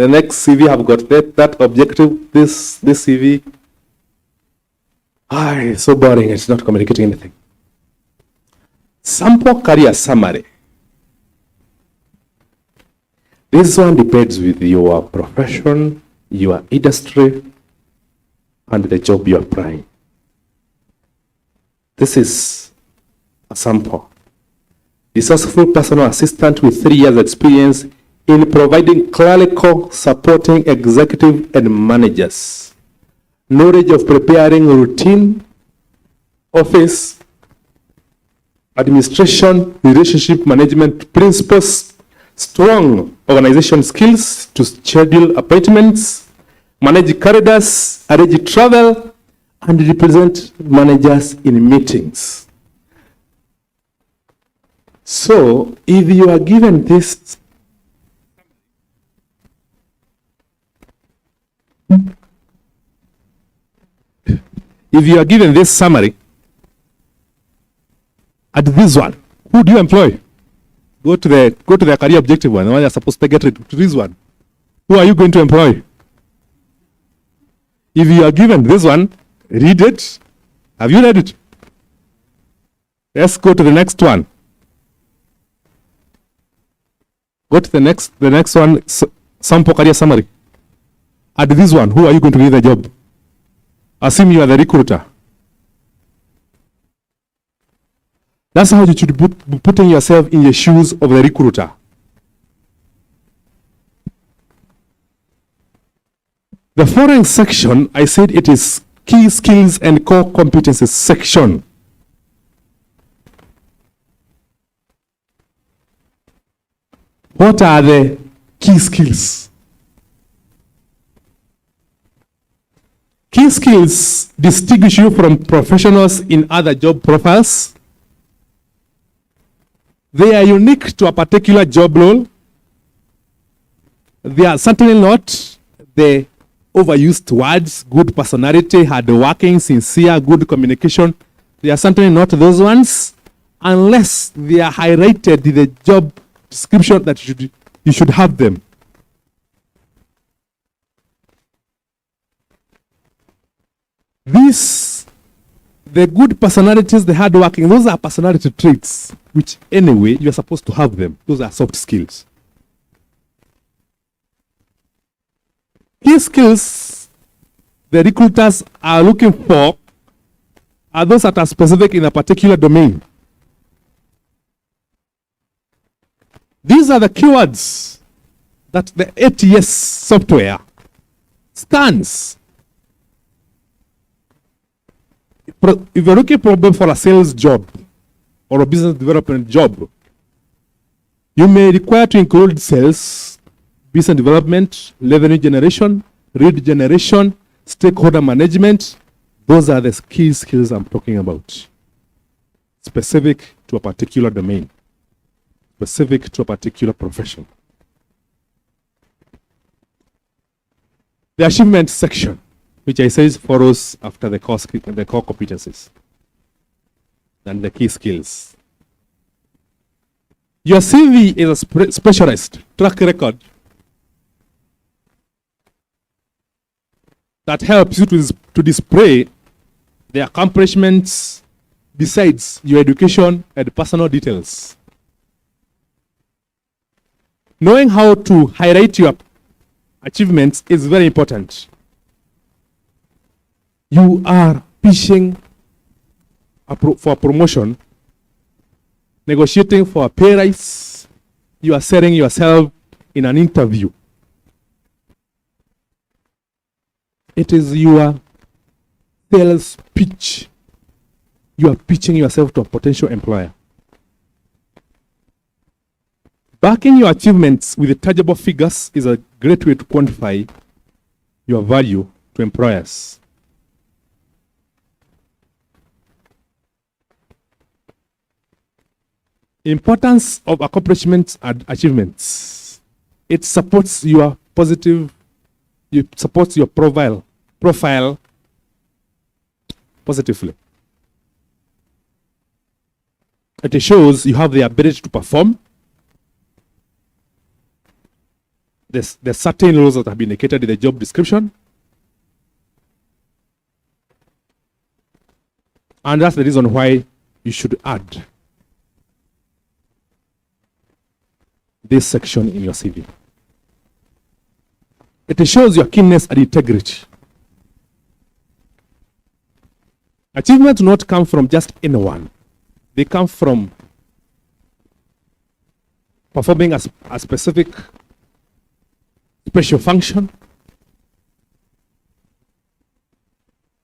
next CV have got that objective. This CV, it's so boring. It's not communicating anything. Sample career summary. This one depends with your profession, your industry, and the job you're applying. This is a sample. Resourceful personal assistant with 3 years experience in providing clerical supporting executive and managers. Knowledge of preparing routine, office, administration, relationship management principles, strong organization skills to schedule appointments, manage calendars, arrange travel, and represent managers in meetings. So, if you are given this, summary, at this one, who do you employ? Go to the career objective one, the one you're supposed to get to this one. Who are you going to employ? If you are given this one, read it. Have you read it? Let's go to the next one. Go to the next one, sample career summary. At this one, who are you going to give the job? Assume you are the recruiter. That's how you should be putting yourself in the shoes of the recruiter. The following section, I said it is key skills and core competencies section. What are the key skills? Key skills distinguish you from professionals in other job profiles. They are unique to a particular job role. They are certainly not the overused words, good personality, hardworking, sincere, good communication. They are certainly not those ones unless they are highlighted in the job description that you should have them. The good personalities, the hardworking, those are personality traits, which anyway, you're supposed to have them. Those are soft skills. Key skills the recruiters are looking for are those that are specific in a particular domain. These are the keywords that the ATS software scans. If you're looking for a sales job or a business development job, you may require to include sales, business development, revenue generation, lead generation, stakeholder management. Those are the key skills I'm talking about. Specific to a particular domain, specific to a particular profession. The achievement section, which I say follows after the core competencies and the key skills. Your CV is a specialized track record that helps you to display the accomplishments besides your education and personal details. Knowing how to highlight your achievements is very important. You are pitching for promotion, negotiating for a pay rise, you are selling yourself in an interview. It is your sales pitch. You are pitching yourself to a potential employer. Backing your achievements with tangible figures is a great way to quantify your value to employers. Importance of accomplishments and achievements. It supports your profile positively. It shows you have the ability to perform. There's certain roles that have been indicated in the job description. And that's the reason why you should add this section in your CV. It shows your keenness and integrity. Achievements do not come from just anyone. They come from performing a specific special function.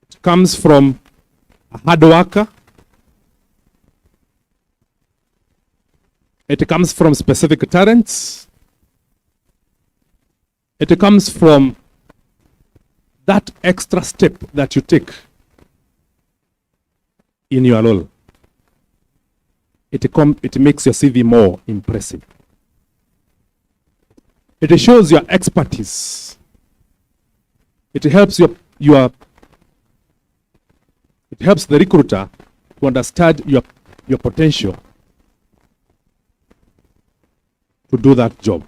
It comes from a hard worker. It comes from specific talents. It comes from that extra step that you take in your role. It makes your CV more impressive. It shows your expertise. It helps it helps the recruiter to understand your potential to do that job.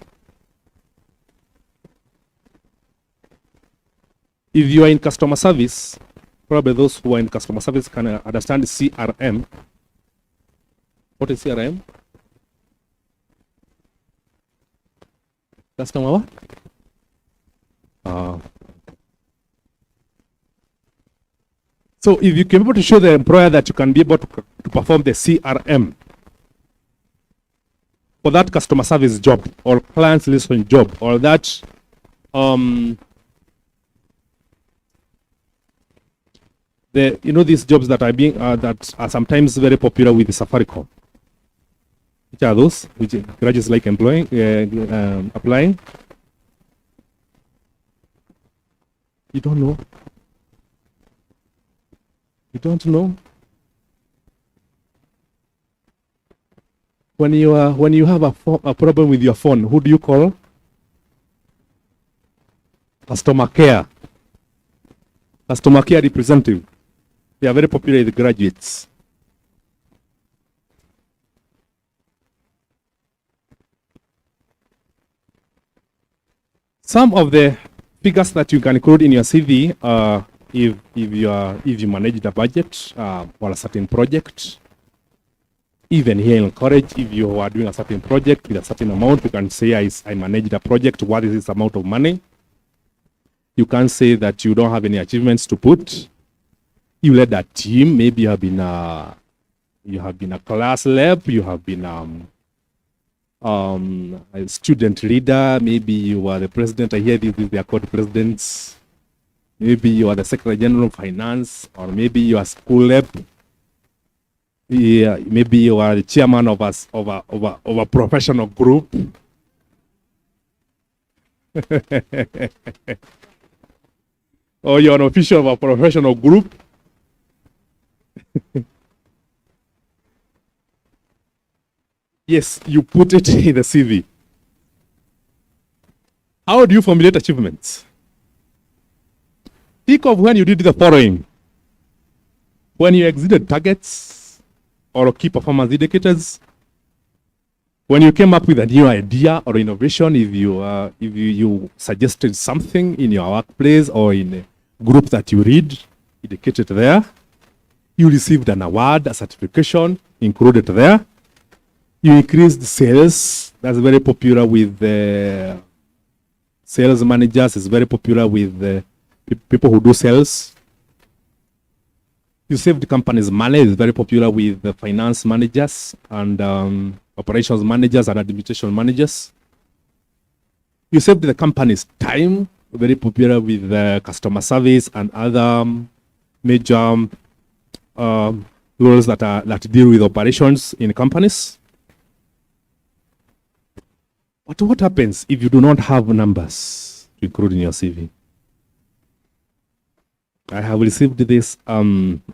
If you are in customer service, probably those who are in customer service can understand CRM. What is CRM? Customer what? So if you can be able to show the employer that you can be able to perform the CRM for that customer service job or client listening job, or that these jobs that are being that are sometimes very popular with the Safaricom. Which are those? Which graduates like applying? You don't know? You don't know? When you have a problem with your phone, who do you call? Customer care. Customer care representative. They are very popular with the graduates. Some of the figures that you can include in your CV, if you manage the budget for a certain project, even here in college, if you are doing a certain project with a certain amount, you can say, I managed a project, what is this amount of money? You can say that you don't have any achievements to put. You led a team, maybe you have been a class rep, you have been a student leader, maybe you are the president. I hear they are called presidents. Maybe you are the Secretary General of Finance, or maybe you are school rep. Yeah, maybe you are the chairman of a professional group. Or you're an official of a professional group. Yes, you put it in the CV. How do you formulate achievements? Think of when you did the following. When you exceeded targets or key performance indicators, when you came up with a new idea or innovation, if you suggested something in your workplace or in a group that you read, indicated there. You received an award, a certification included there. You increased sales. That's very popular with the sales managers. It's very popular with the people who do sales. You saved the company's money. It's very popular with the finance managers and operations managers and administration managers. You saved the company's time. Very popular with the customer service and other major roles that deal with operations in companies. But what happens if you do not have numbers to include in your CV? I have received this concern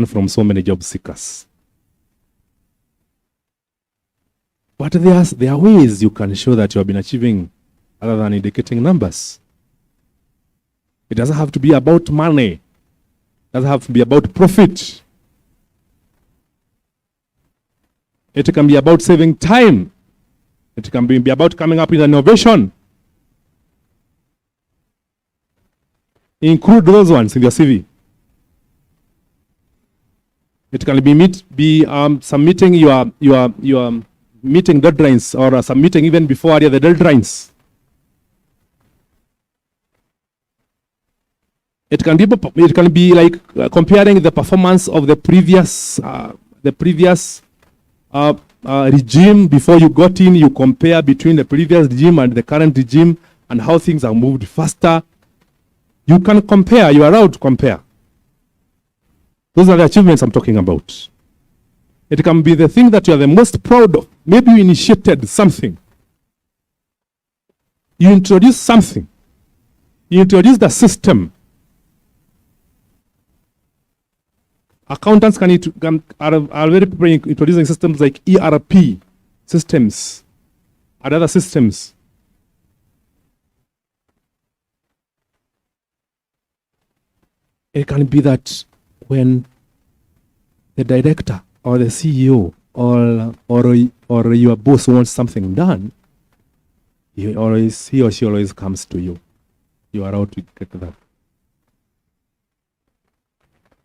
from so many job seekers. But there are ways you can show that you have been achieving other than indicating numbers. It doesn't have to be about money. It doesn't have to be about profit. It can be about saving time. It can be about coming up with innovation. Include those ones in your CV. It can be submitting your meeting deadlines or submitting even before the deadlines. It can be like comparing the performance of the previous regime before you got in. You compare between the previous regime and the current regime and how things have moved faster. You can compare. You are allowed to compare. Those are the achievements I'm talking about. It can be the thing that you are the most proud of. Maybe you initiated something. You introduced something. You introduced a system. Accountants are very people introducing systems like ERP systems and other systems. It can be that when the director or the CEO or your boss wants something done, he or she always comes to you. You are out to get that.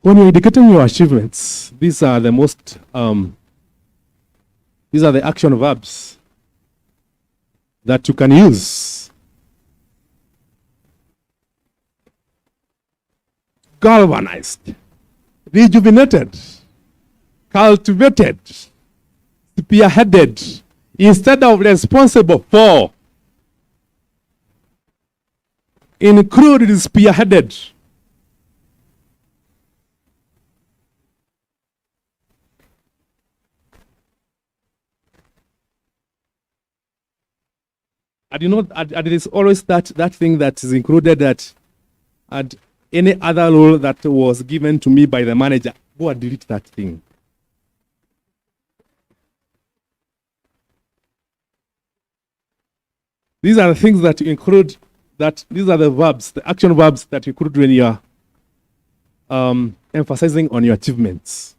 When you're indicating your achievements, these are the action verbs that you can use. Galvanized, rejuvenated, cultivated, spearheaded, instead of responsible for. Included spearheaded. And you know, and it is always that thing that is included that, and any other role that was given to me by the manager, go and delete that thing. These are the things that include that. These are the verbs, the action verbs that you include when you are emphasizing on your achievements.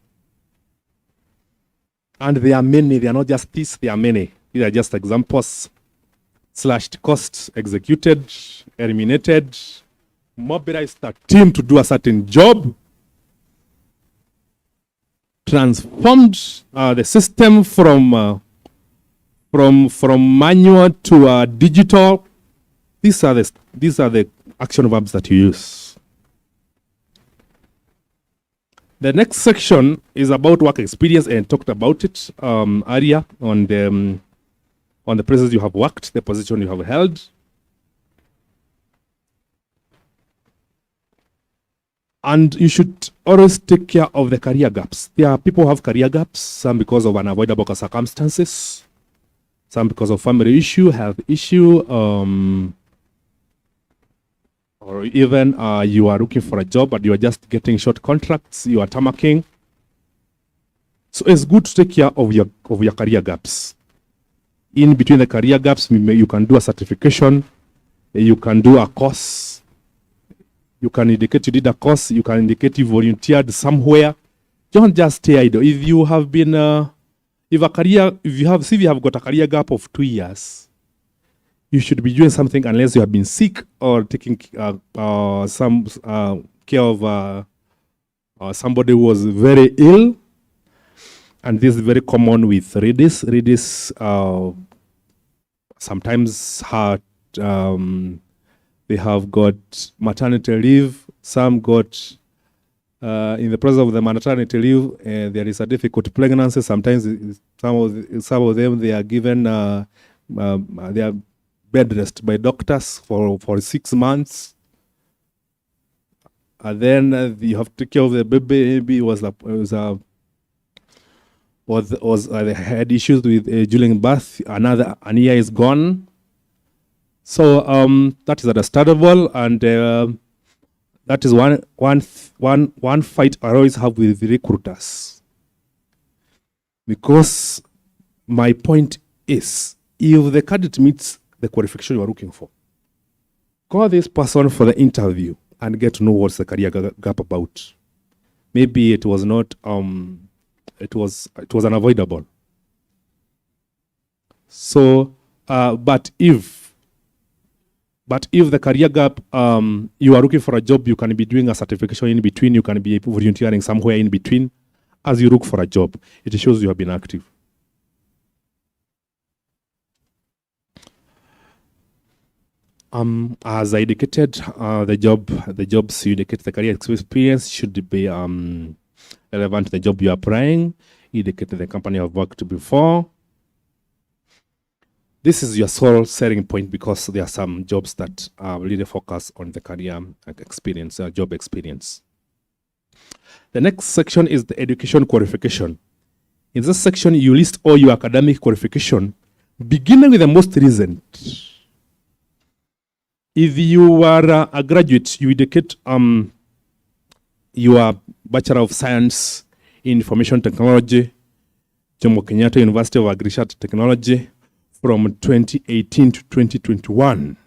And there are many. They are not just these. There are many. These are just examples. Slashed costs, executed, eliminated, mobilized a team to do a certain job, transformed the system from manual to digital. These are the action verbs that you use. The next section is about work experience, and talked about it earlier on the places you have worked, the position you have held. And you should always take care of the career gaps. There are people who have career gaps, some because of unavoidable circumstances, some because of family issue, health issue, or even you are looking for a job but you are just getting short contracts, you are tamarking. So it's good to take care of your career gaps. In between the career gaps, you can do a certification, you can do a course, You can indicate you did a course. You can indicate you volunteered somewhere. Don't just stay idle. If you have been, if you have got a career gap of 2 years, you should be doing something unless you have been sick or taking some care of somebody who was very ill. And this is very common with ladies. Ladies sometimes they have got maternity leave. Some got, in the process of the maternity leave, there is a difficult pregnancy. Sometimes some of them, they are given, they are bed rest by doctors for 6 months. And then you have to take care of the baby. Maybe they had issues with during birth. An year is gone. So that is understandable, and that is one fight I always have with recruiters. Because my point is, if the candidate meets the qualification you are looking for, call this person for the interview and get to know what's the career gap about. Maybe it was not, it was unavoidable. So, but if the career gap, you are looking for a job, you can be doing a certification in between, you can be volunteering somewhere in between as you look for a job. It shows you have been active. As I indicated, the jobs you indicate the career experience should be relevant to the job you are applying. Indicate the company you have worked before. This is your sole selling point because there are some jobs that really focus on the career experience, job experience. The next section is the education qualification. In this section, you list all your academic qualification, beginning with the most recent. If you are a graduate, you indicate your Bachelor of Science in Information Technology, Jomo Kenyatta University of Agriculture Technology, from 2018 to 2021.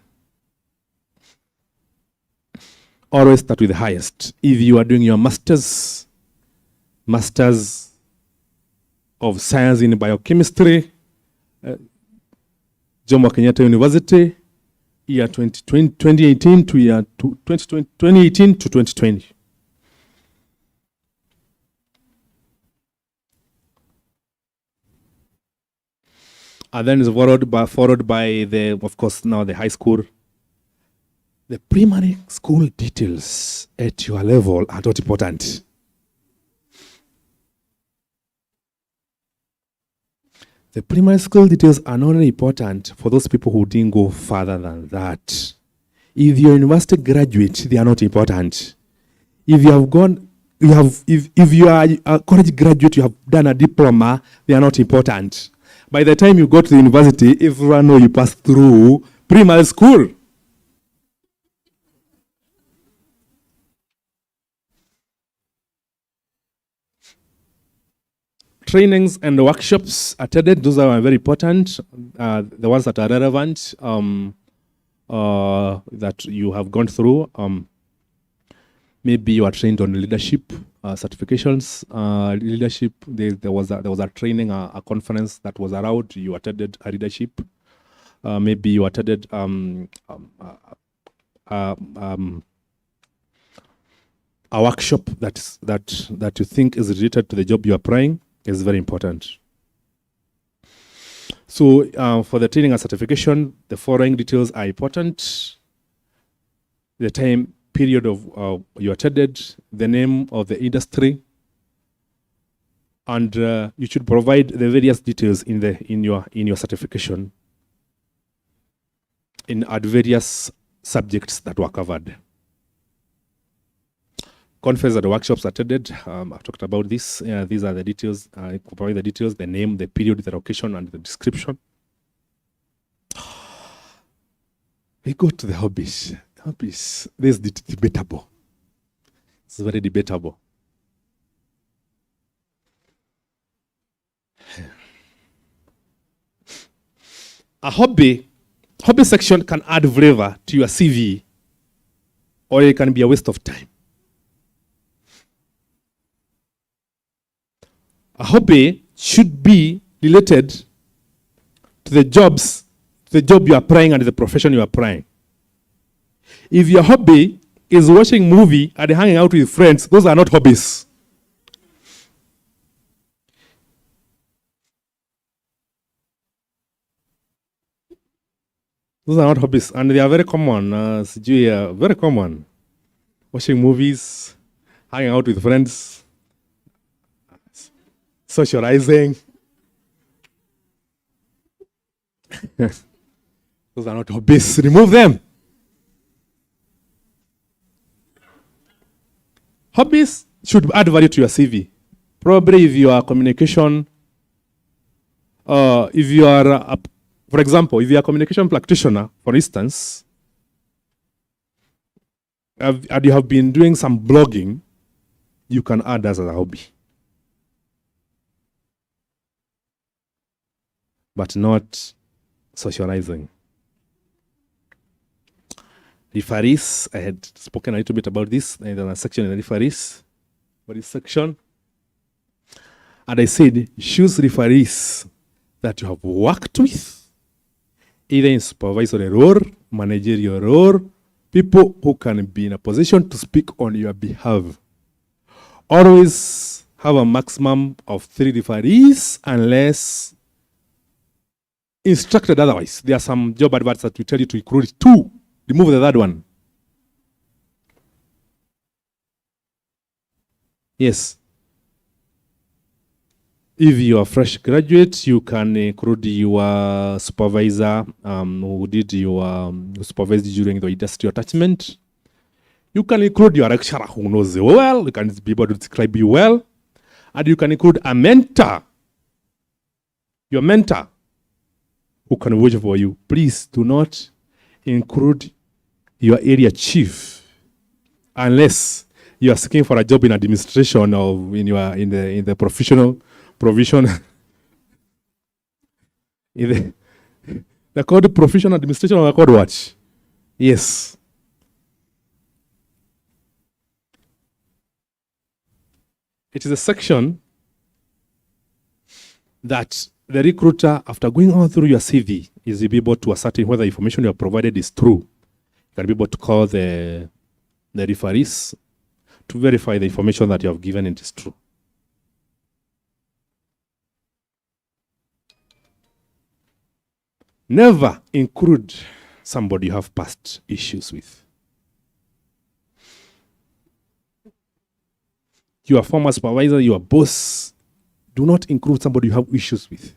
Always start with the highest. If you are doing your Masters of Science in Biochemistry, Jomo Kenyatta University, year 2018 to year 2018 to 2020. And then is followed by the, of course, now the high school. The primary school details at your level are not important. The primary school details are not only important for those people who didn't go further than that. If you're a university graduate, they are not important. If you have gone, if you are a college graduate, you have done a diploma, they are not important. By the time you go to the university, everyone knows you passed through primary school. Trainings and workshops attended, those are very important. The ones that are relevant, that you have gone through. Maybe you are trained on leadership certifications. Leadership, there was a training, a conference that was around. You attended a leadership. Maybe you attended a workshop that you think is related to the job you are applying. Is very important. So for the training and certification, the following details are important. The time period of you attended, the name of the industry, and you should provide the various details in your certification at various subjects that were covered. Conference and workshops attended. I've talked about this. These are the details. I provide the details, the name, the period, the location, and the description. We go to the hobbies. This is debatable. It's very debatable. A hobby section can add flavor to your CV or it can be a waste of time. A hobby should be related to the job you are applying and the profession you are applying. If your hobby is watching movie and hanging out with friends, those are not hobbies. Those are not hobbies, and they are very common. Very common. Watching movies, hanging out with friends, socializing. Those are not hobbies. Remove them. Hobbies should add value to your CV. Probably if you are communication, if you are, for example, if you are a communication practitioner, for instance, and you have been doing some blogging, you can add that as a hobby. But not socializing. Referees, I had spoken a little bit about this in a section in the referees, for this section. And I said, choose referees that you have worked with, either in supervisory role, managerial role, people who can be in a position to speak on your behalf. Always have a maximum of 3 referees unless instructed otherwise. There are some job adverts that will tell you to include 2. Remove the third one. Yes. If you are a fresh graduate, you can include your supervisor who did your supervised during the industry attachment. You can include your lecturer who knows you well, you can be able to describe you well. And you can include a mentor. Your mentor who can watch for you. Please do not include your area chief unless you are seeking for a job in administration or in the professional provision. They're called professional administration, or they're called what? Yes. It is a section that the recruiter, after going on through your CV, is able to ascertain whether information you have provided is true. You can be able to call the referees to verify the information that you have given it is true. Never include somebody you have past issues with. Your former supervisor, your boss, do not include somebody you have issues with.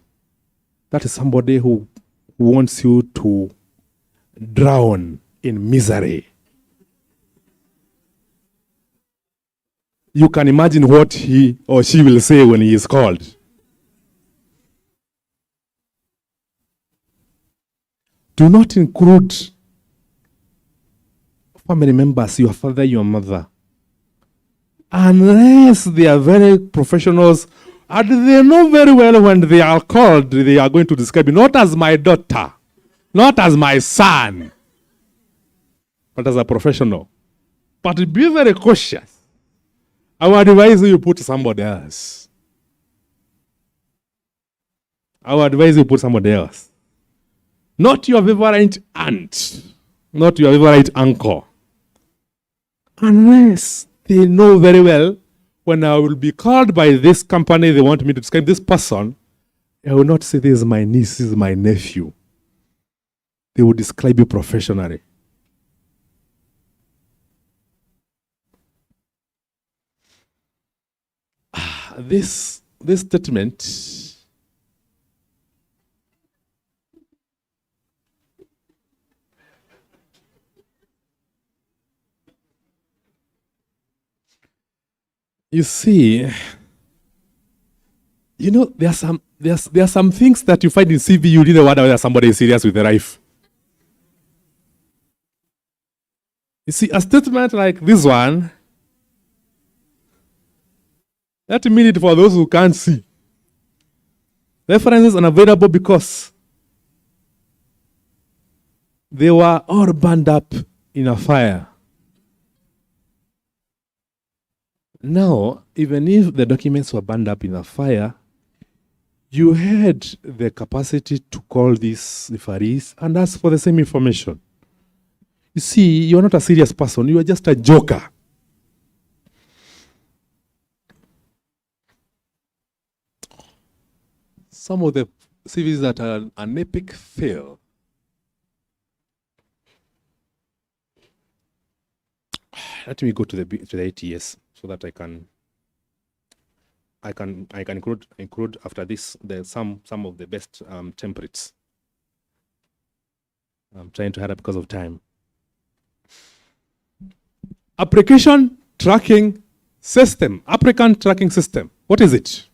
That is somebody who wants you to drown in misery. You can imagine what he or she will say when he is called. Do not include family members, your father, your mother, unless they are very professionals and they know very well when they are called, they are going to describe you not as my daughter, not as my son, but as a professional. But be very cautious. I would advise you put somebody else. I would advise you put somebody else. Not your favorite aunt, not your favorite uncle. Unless they know very well, when I will be called by this company, they want me to describe this person, I will not say this is my niece, this is my nephew. They will describe you professionally. This statement you see, you know, there are some things that you find in CV you didn't wonder whether somebody is serious with their life. You see, a statement like this one, let me read it for those who can't see. References unavailable because they were all burned up in a fire. Now, even if the documents were burned up in a fire, you had the capacity to call these referees and ask for the same information. You see, you're not a serious person, you are just a joker. Some of the CVs that are an epic fail. Let me go to the ATS so that I can include after this some of the best templates. I'm trying to hurry up because of time. Application tracking system. Applicant tracking system. What is it?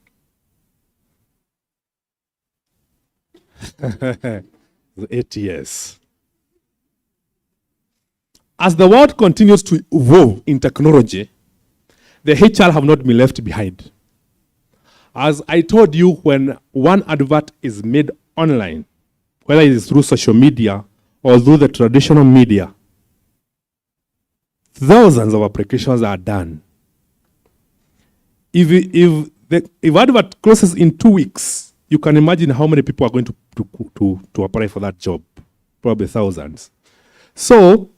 The ATS. As the world continues to evolve in technology, the HR have not been left behind. As I told you, when one advert is made online, whether it is through social media or through the traditional media, thousands of applications are done. If advert closes in 2 weeks, you can imagine how many people are going to apply for that job. Probably thousands. So,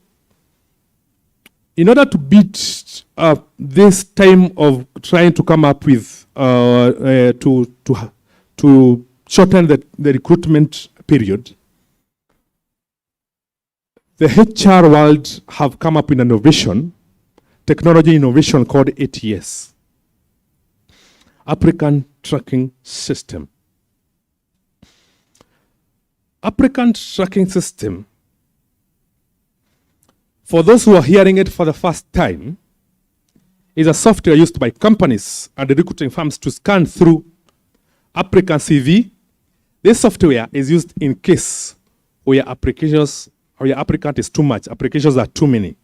in order to beat this time of trying to come up with to shorten the recruitment period, the HR world have come up with an innovation, technology innovation called ATS, Applicant Tracking System. Applicant Tracking System, for those who are hearing it for the first time, is a software used by companies and recruiting firms to scan through applicant CV. This software is used in case where your applicant is too much, applications are too many.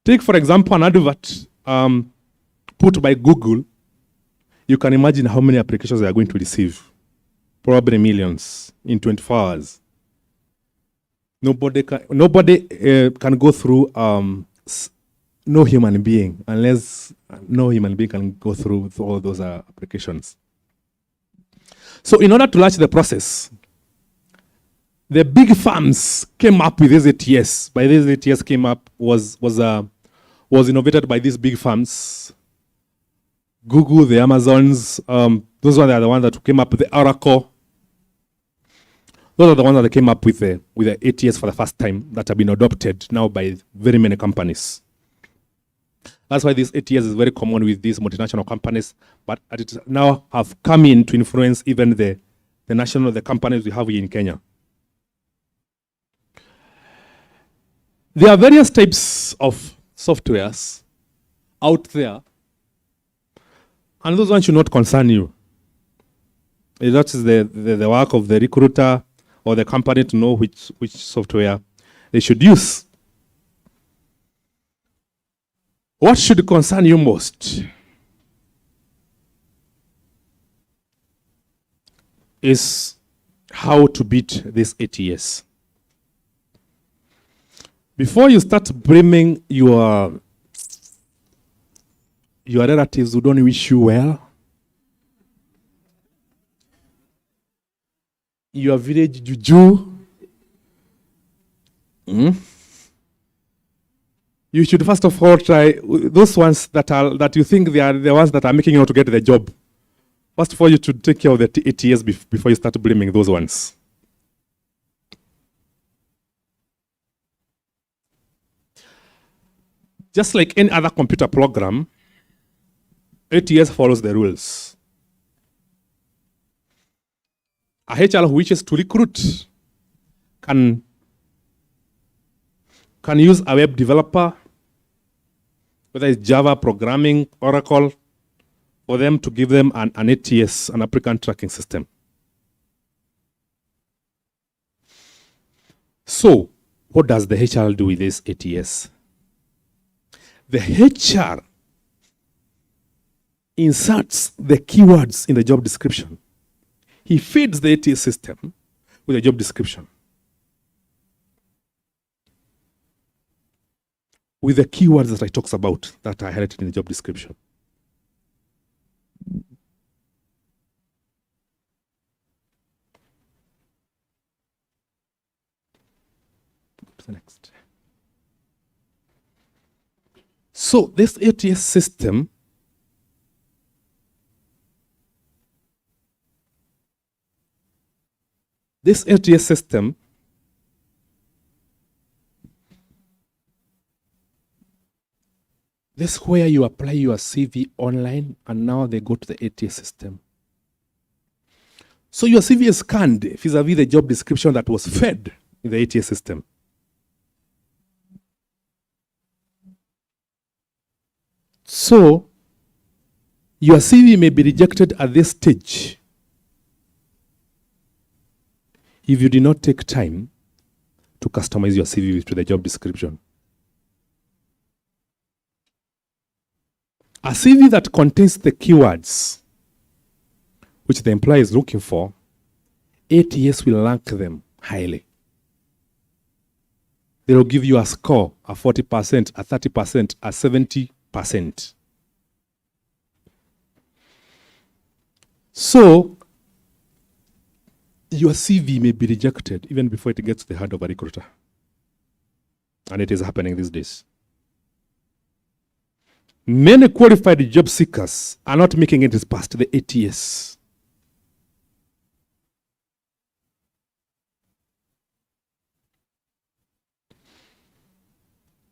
Take, for example, an advert put by Google. You can imagine how many applications they are going to receive. Probably millions in 24 hours. Nobody can go through no human being unless no human being can go through all those applications. So in order to launch the process, the big firms came up with this ATS. By this ATS came up was innovated by these big firms. Google, the Amazons, those are the ones that came up with the Oracle. Those are the ones that came up with the ATS for the first time that have been adopted now by very many companies. That's why this ATS is very common with these multinational companies, but it now have come in to influence even the companies we have here in Kenya. There are various types of softwares out there, and those ones should not concern you. That is the work of the recruiter or the company to know which software they should use. What should concern you most is how to beat this ATS. Before you start blaming your relatives who don't wish you well, your village juju, you should first of all try those ones that you think they are the ones that are making you to get the job. First of all, you should take care of the ATS before you start blaming those ones. Just like any other computer program, ATS follows the rules. A HR who wishes to recruit can use a web developer, whether it's Java, programming, Oracle, for them to give them an ATS, an applicant tracking system. So, what does the HR do with this ATS? The HR inserts the keywords in the job description. He feeds the ATS system with a job description. with the keywords that I talks about that are highlighted in the job description. Go to the next. So this ATS system this is where you apply your CV online and now they go to the ATS system. So your CV is scanned vis-a-vis the job description that was fed in the ATS system. So your CV may be rejected at this stage if you do not take time to customize your CV to the job description. A CV that contains the keywords which the employer is looking for, ATS will rank them highly. They will give you a score, a 40%, a 30%, a 70%. So, your CV may be rejected even before it gets to the hand of a recruiter. And it is happening these days. Many qualified job seekers are not making it past the ATS.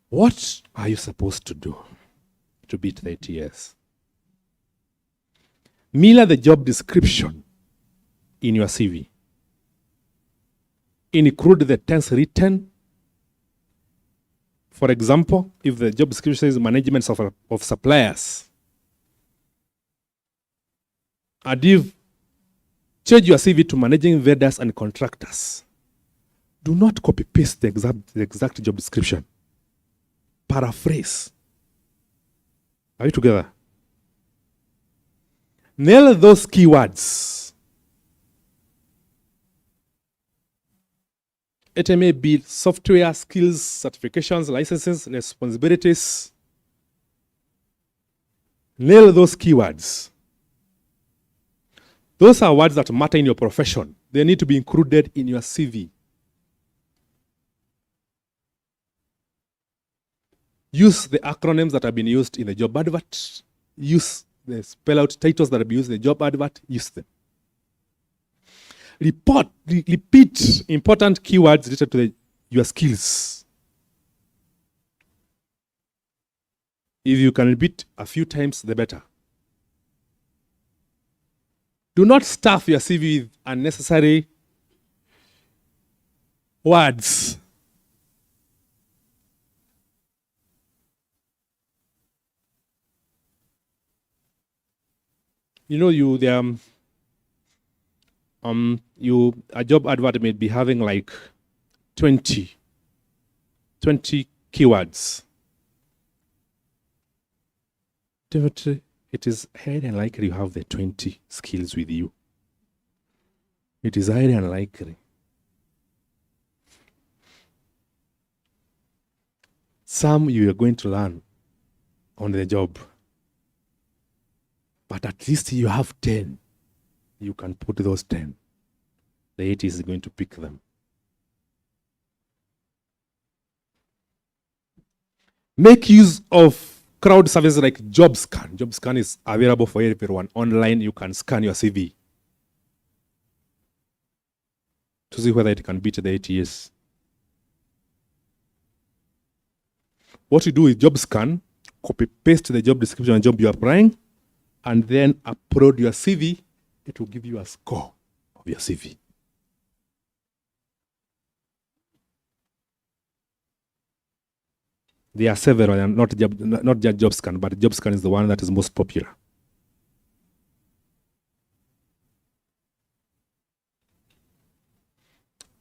What are you supposed to do to beat the ATS? Mirror the job description in your CV. Include the tense written. For example, if the job description is management of suppliers, and if change your CV to managing vendors and contractors, do not copy-paste the exact job description. Paraphrase. Are you together? Nail those keywords. It may be software skills, certifications, licenses, responsibilities. Nail those keywords. Those are words that matter in your profession. They need to be included in your CV. Use the acronyms that have been used in the job advert. Use the spell out titles that have been used in the job advert. Use them. Repeat important keywords related to your skills. If you can repeat a few times, the better. Do not stuff your CV with unnecessary words. You know, a job advert may be having like 20 keywords. Definitely, it is highly unlikely you have the 20 skills with you. It is highly unlikely. Some you are going to learn on the job. But at least you have 10. You can put those 10. The ATS is going to pick them. Make use of crowd services like JobScan. JobScan is available for everyone. Online, you can scan your CV to see whether it can beat the ATS. What you do with JobScan, copy-paste the job description and job you're applying, and then upload your CV. It will give you a score of your CV. There are several, not just JobScan, but JobScan is the one that is most popular.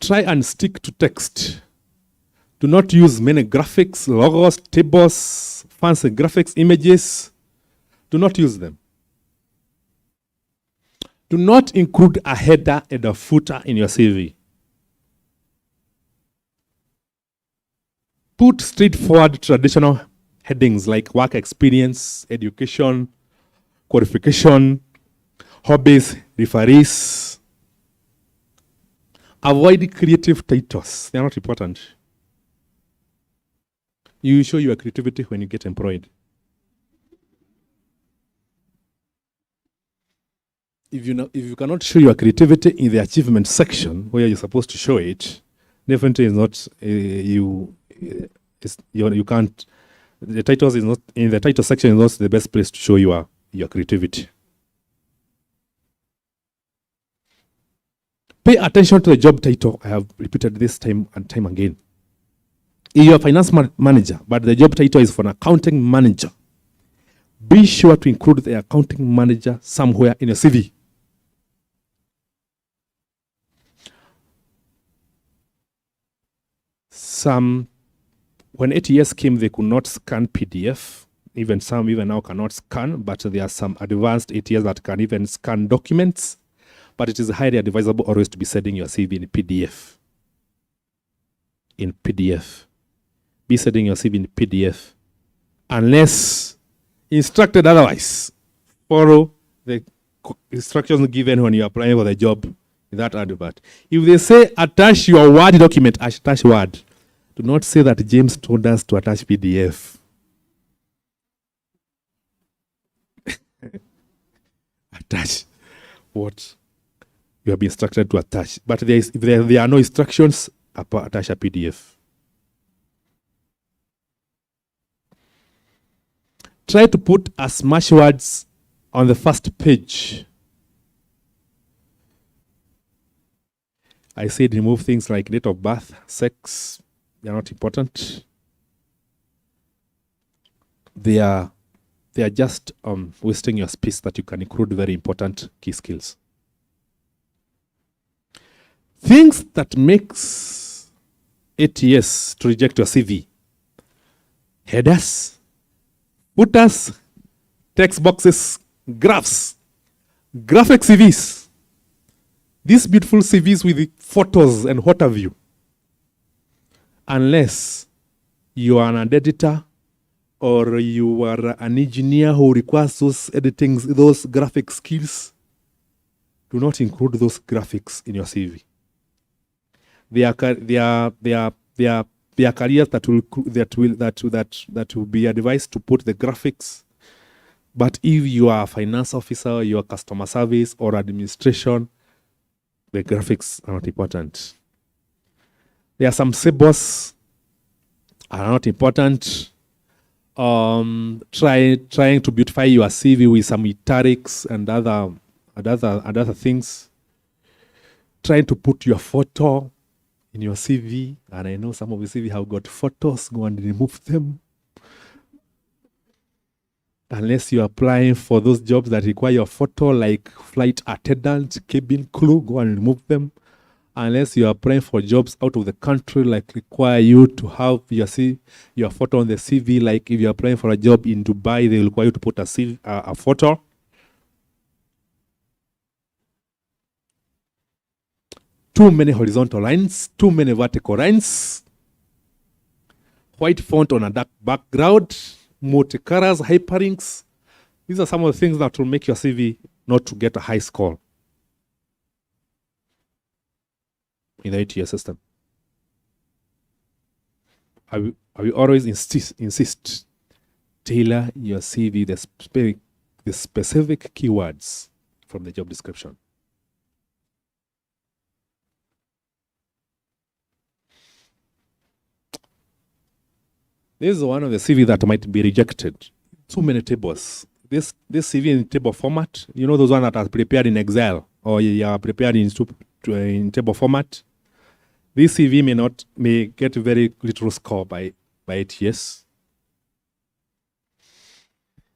Try and stick to text. Do not use many graphics, logos, tables, fancy graphics, images. Do not use them. Do not include a header and a footer in your CV. Put straightforward traditional headings like work experience, education, qualification, hobbies, referees. Avoid creative titles. They are not important. You show your creativity when you get employed. If you cannot show your creativity in the achievement section where you're supposed to show it, definitely is not you can't. The titles is not in the title section is not the best place to show your creativity. Pay attention to the job title. I have repeated this time and time again. If you're a finance manager, but the job title is for an accounting manager, be sure to include the accounting manager somewhere in your CV. When ATS came, they could not scan PDF. Even now cannot scan, but there are some advanced ATS that can even scan documents. But it is highly advisable always to be sending your CV in PDF. In PDF. Be sending your CV in PDF. Unless instructed otherwise. Follow the instructions given when you are applying for the job in that advert. If they say attach your Word document, attach Word. Do not say that James told us to attach PDF. Attach what you have been instructed to attach. But if there are no instructions, attach a PDF. Try to put as much words on the first page. I said remove things like date of birth, sex. They are not important. They are just wasting your space that you can include very important key skills. Things that makes ATS to reject your CV. Headers, footers, text boxes, graphs, graphic CVs. These beautiful CVs with the photos and what have you. Unless you are an editor or you are an engineer who requires those editing, those graphic skills, do not include those graphics in your CV. They are careers that will be advised to put the graphics. But if you are a finance officer, you are customer service or administration, the graphics are not important. There are some symbols are not important. Trying to beautify your CV with some italics and other things. Trying to put your photo in your CV, and I know some of the CV have got photos. Go and remove them. Unless you're applying for those jobs that require your photo, like flight attendant, cabin crew, go and remove them. Unless you're applying for jobs out of the country, like require you to have your photo on the CV, like if you're applying for a job in Dubai, they require you to put a photo. Too many horizontal lines, too many vertical lines, white font on a dark background, multi-colors, hyperlinks. These are some of the things that will make your CV not to get a high score in the ATS system. I will always insist, tailor your CV the specific keywords from the job description. This is one of the CV that might be rejected. Too many tables. This CV in table format, you know those ones that are prepared in Excel or you are prepared in table format. This CV may get very little score by ATS. This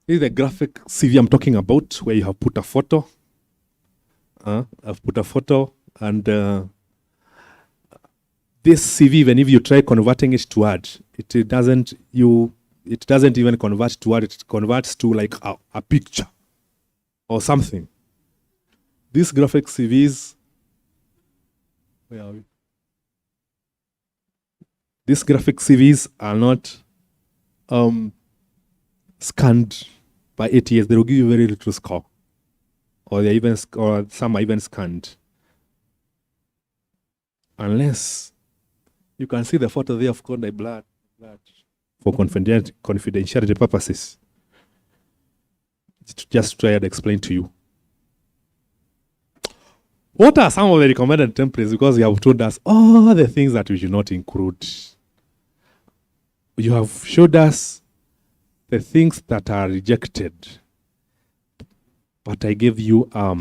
is the graphic CV I'm talking about, where you have put a photo. I've put a photo, and this CV, even if you try converting it to Word, it doesn't even convert to Word. It converts to like a picture or something. These graphic CVs, where are we? These graphic CVs are not scanned by ATS. They will give you very little score, or they even or some are even scanned, unless you can see the photo there of Conde blood for confidentiality purposes. Just try to explain to you. What are some of the recommended templates? Because you have told us all the things that we should not include. You have showed us the things that are rejected. But I gave you a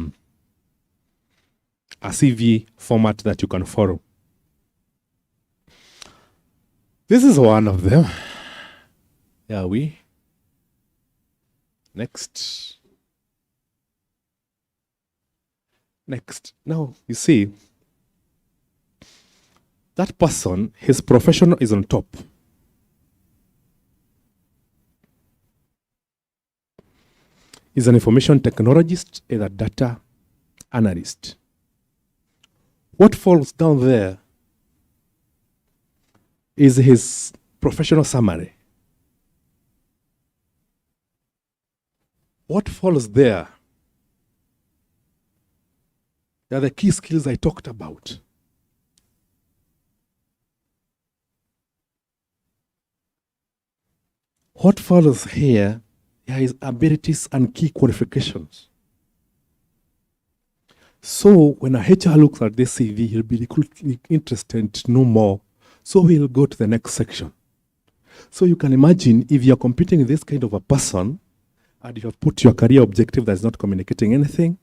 CV format that you can follow. This is one of them. Yeah, we. Next. Now, you see, that person, his profession is on top. He's an information technologist, is a data analyst. What falls down there is his professional summary. What follows there are the key skills I talked about. What follows here are his abilities and key qualifications. So when a HR looks at this CV, he'll be interested to know more. So he'll go to the next section. So you can imagine if you're competing with this kind of a person, and you have put your career objective that's not communicating anything,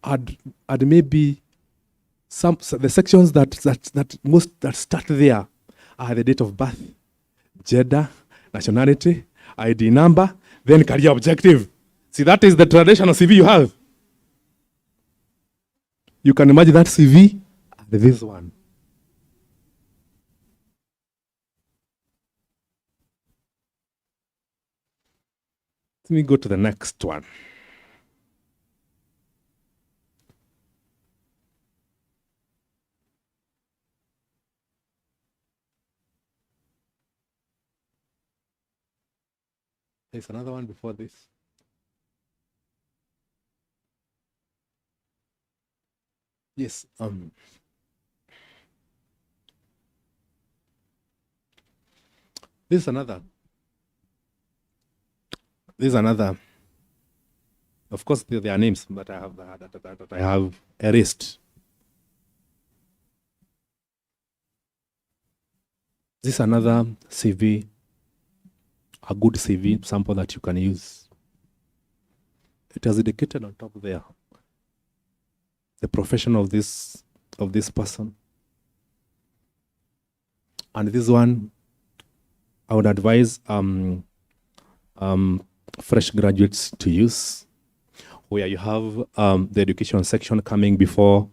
and maybe the sections that start there are the date of birth, gender, nationality, ID number, then career objective. See, that is the traditional CV you have. You can imagine that CV and this one. Let me go to the next one. There's another one before this. Yes. This is another. Of course, there are names, but I have erased. This is another CV, a good CV sample that you can use. It has indicated on top there the profession of this person. And this one, I would advise fresh graduates to use, where you have the education section coming before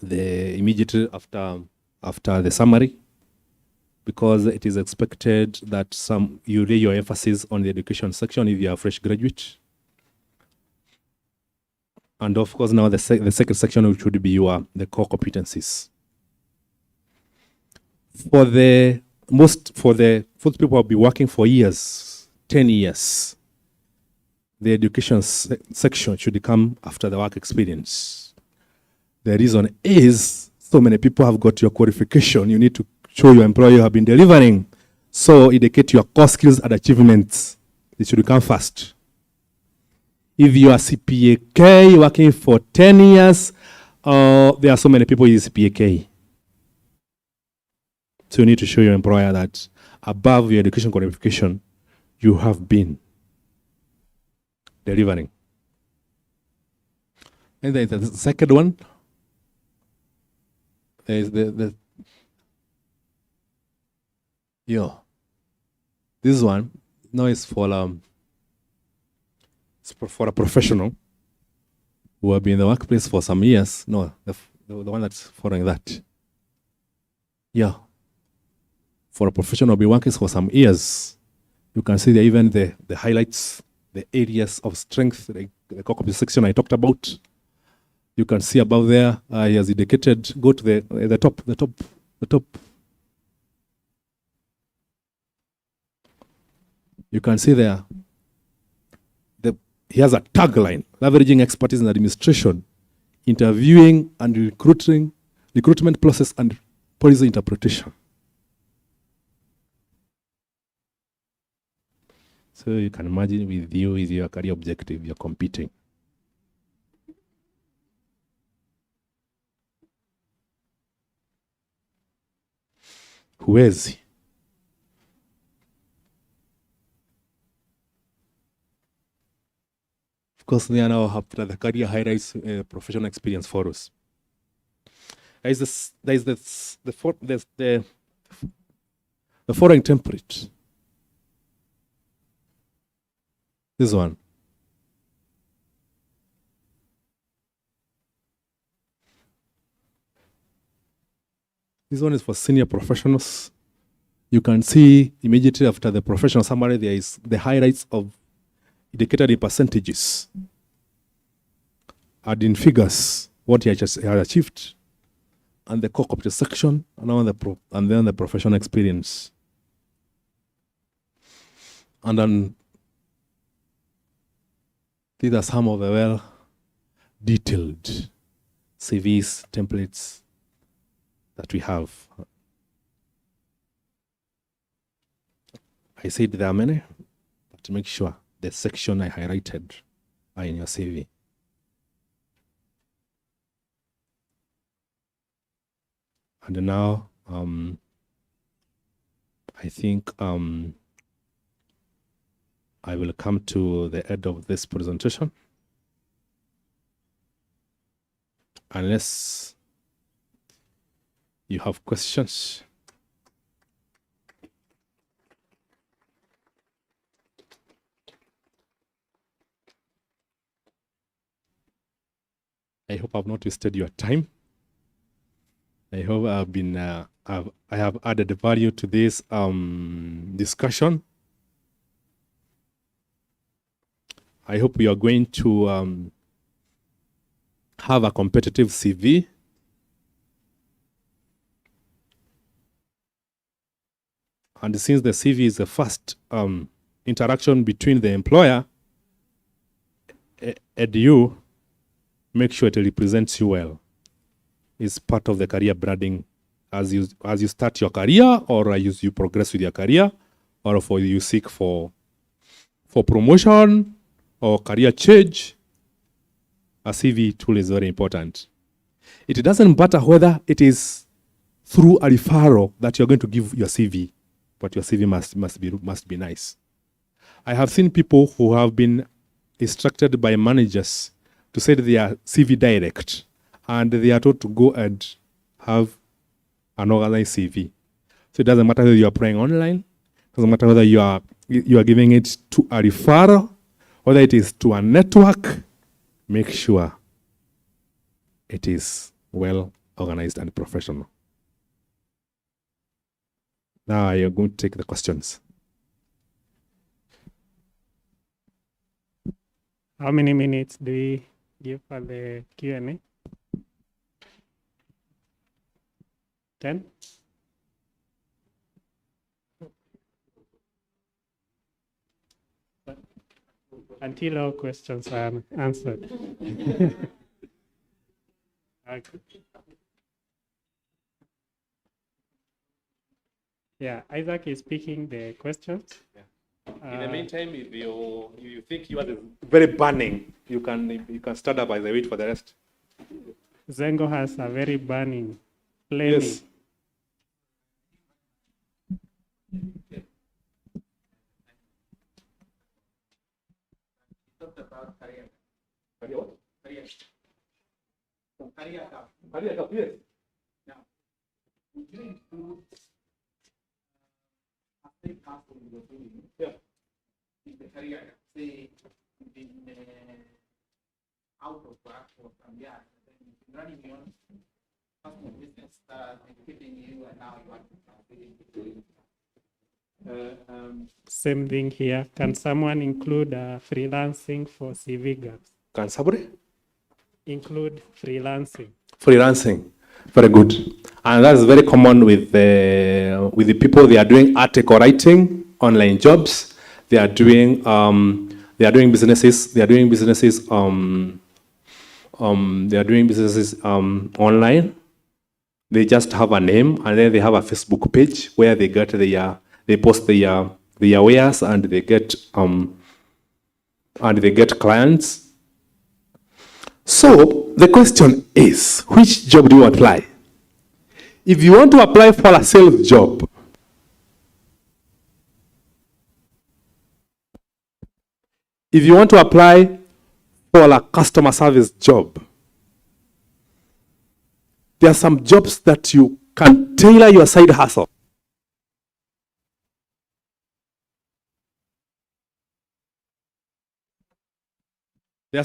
immediately after the summary, because it is expected that you lay your emphasis on the education section if you are a fresh graduate. And of course, now the second section, which would be the core competencies. For most people who have been working for years, 10 years, the education section should come after the work experience. The reason is so many people have got your qualification. You need to show your employer you have been delivering. So indicate your core skills and achievements. It should come first. If you are CPAK working for 10 years, there are so many people use CPAK. So you need to show your employer that above your education qualification, you have been delivering. And then the second one, there is this one now is for a professional who have been in the workplace for some years. No, the one that's following that. Yeah. For a professional who have been working for some years, you can see there even the highlights, the areas of strength, the core competency section I talked about. You can see above there, he has indicated, go to the top. You can see there, he has a tagline, leveraging expertise in administration, interviewing and recruitment process and policy interpretation. So you can imagine with your career objective, you're competing. Huwezi. Of course, we now have the career highlights professional experience for us. There is the foreign template. This one. This one is for senior professionals. You can see immediately after the professional summary, there is the highlights of indicated in percentages and in figures what he has achieved, and the core competence section, and then the professional experience. And then these are some of the well-detailed CVs, templates that we have. I said there are many, but to make sure the section I highlighted are in your CV. And now, I think I will come to the end of this presentation. Unless you have questions. I hope I've not wasted your time. I hope I have added value to this discussion. I hope we are going to have a competitive CV. And since the CV is the first interaction between the employer and you, make sure it represents you well. It's part of the career branding as you start your career, or as you progress with your career, or for you seek for promotion or career change. A CV tool is very important. It doesn't matter whether it is through a referral that you're going to give your CV, but your CV must be nice. I have seen people who have been instructed by managers to send their CV direct, and they are told to go and have an organized CV. So it doesn't matter whether you are applying online, it doesn't matter whether you are giving it to a referral, whether it is to a network. Make sure it is well organized and professional. Now you're going to take the questions. How many minutes do we give for the Q&A? 10? Until all questions are answered. Okay. Yeah, Isaac is picking the questions. Yeah. In the meantime, if you think you are very burning, you can start up as I wait for the rest. Zengo has a very burning, flaming. Yes. About career. Career what? Career. Career, yes. Now, would you include after passing the training? Yeah. In the career, say, been out of work or from there, running your own personal business that is keeping you, and now you want to Same thing here. Can someone include freelancing for CV gaps? Can somebody? Include freelancing. Freelancing. Very good. And that's very common with the people they are doing article writing, online jobs. They are doing businesses. They are doing businesses. They are doing businesses online. They just have a name, and then they have a Facebook page where they get they post their wares, and they get clients. So the question is, which job do you apply? If you want to apply for a sales job, if you want to apply for a customer service job, there are some jobs that you can tailor your side hustle. There are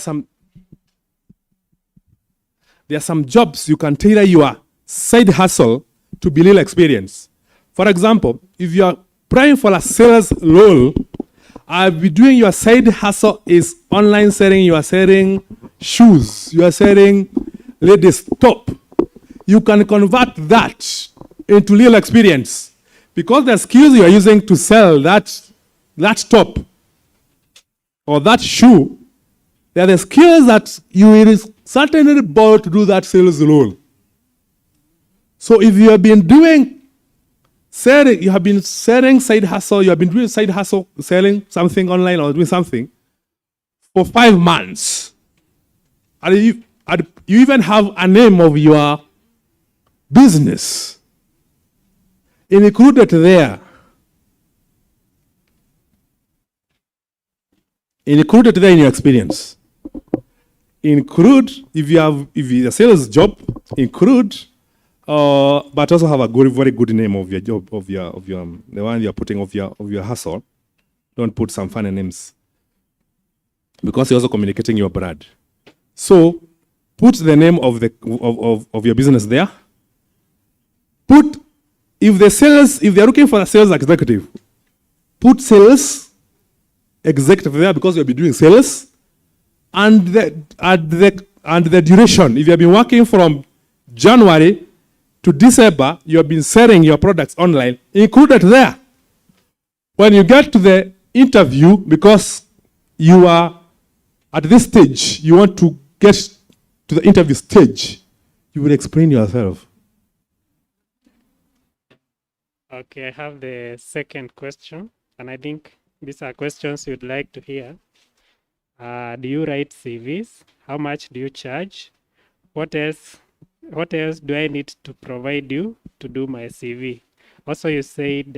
some jobs you can tailor your side hustle to be little experience. For example, if you are applying for a sales role, I'll be doing your side hustle is online selling, you are selling shoes, you are selling ladies' top. You can convert that into little experience because the skills you are using to sell that top or that shoe, they are the skills that you will certainly be able to do that sales role. So if you have been doing selling, you have been selling side hustle, you have been doing side hustle, selling something online or doing something for 5 months, and you even have a name of your business included there. Included there in your experience. Include, if it's a sales job, include, but also have a very good name of your job, of your the one you're putting of your hustle. Don't put some funny names, because you're also communicating your brand. So put the name of your business there. Put, if they're looking for a sales executive, put sales executive there because you'll be doing sales. And the duration, if you have been working from January to December, you have been selling your products online, included there. When you get to the interview, because you are at this stage, you want to get to the interview stage, you will explain yourself. Okay, I have the second question, and I think these are questions you'd like to hear. Do you write CVs? How much do you charge? What else do I need to provide you to do my CV? Also, you said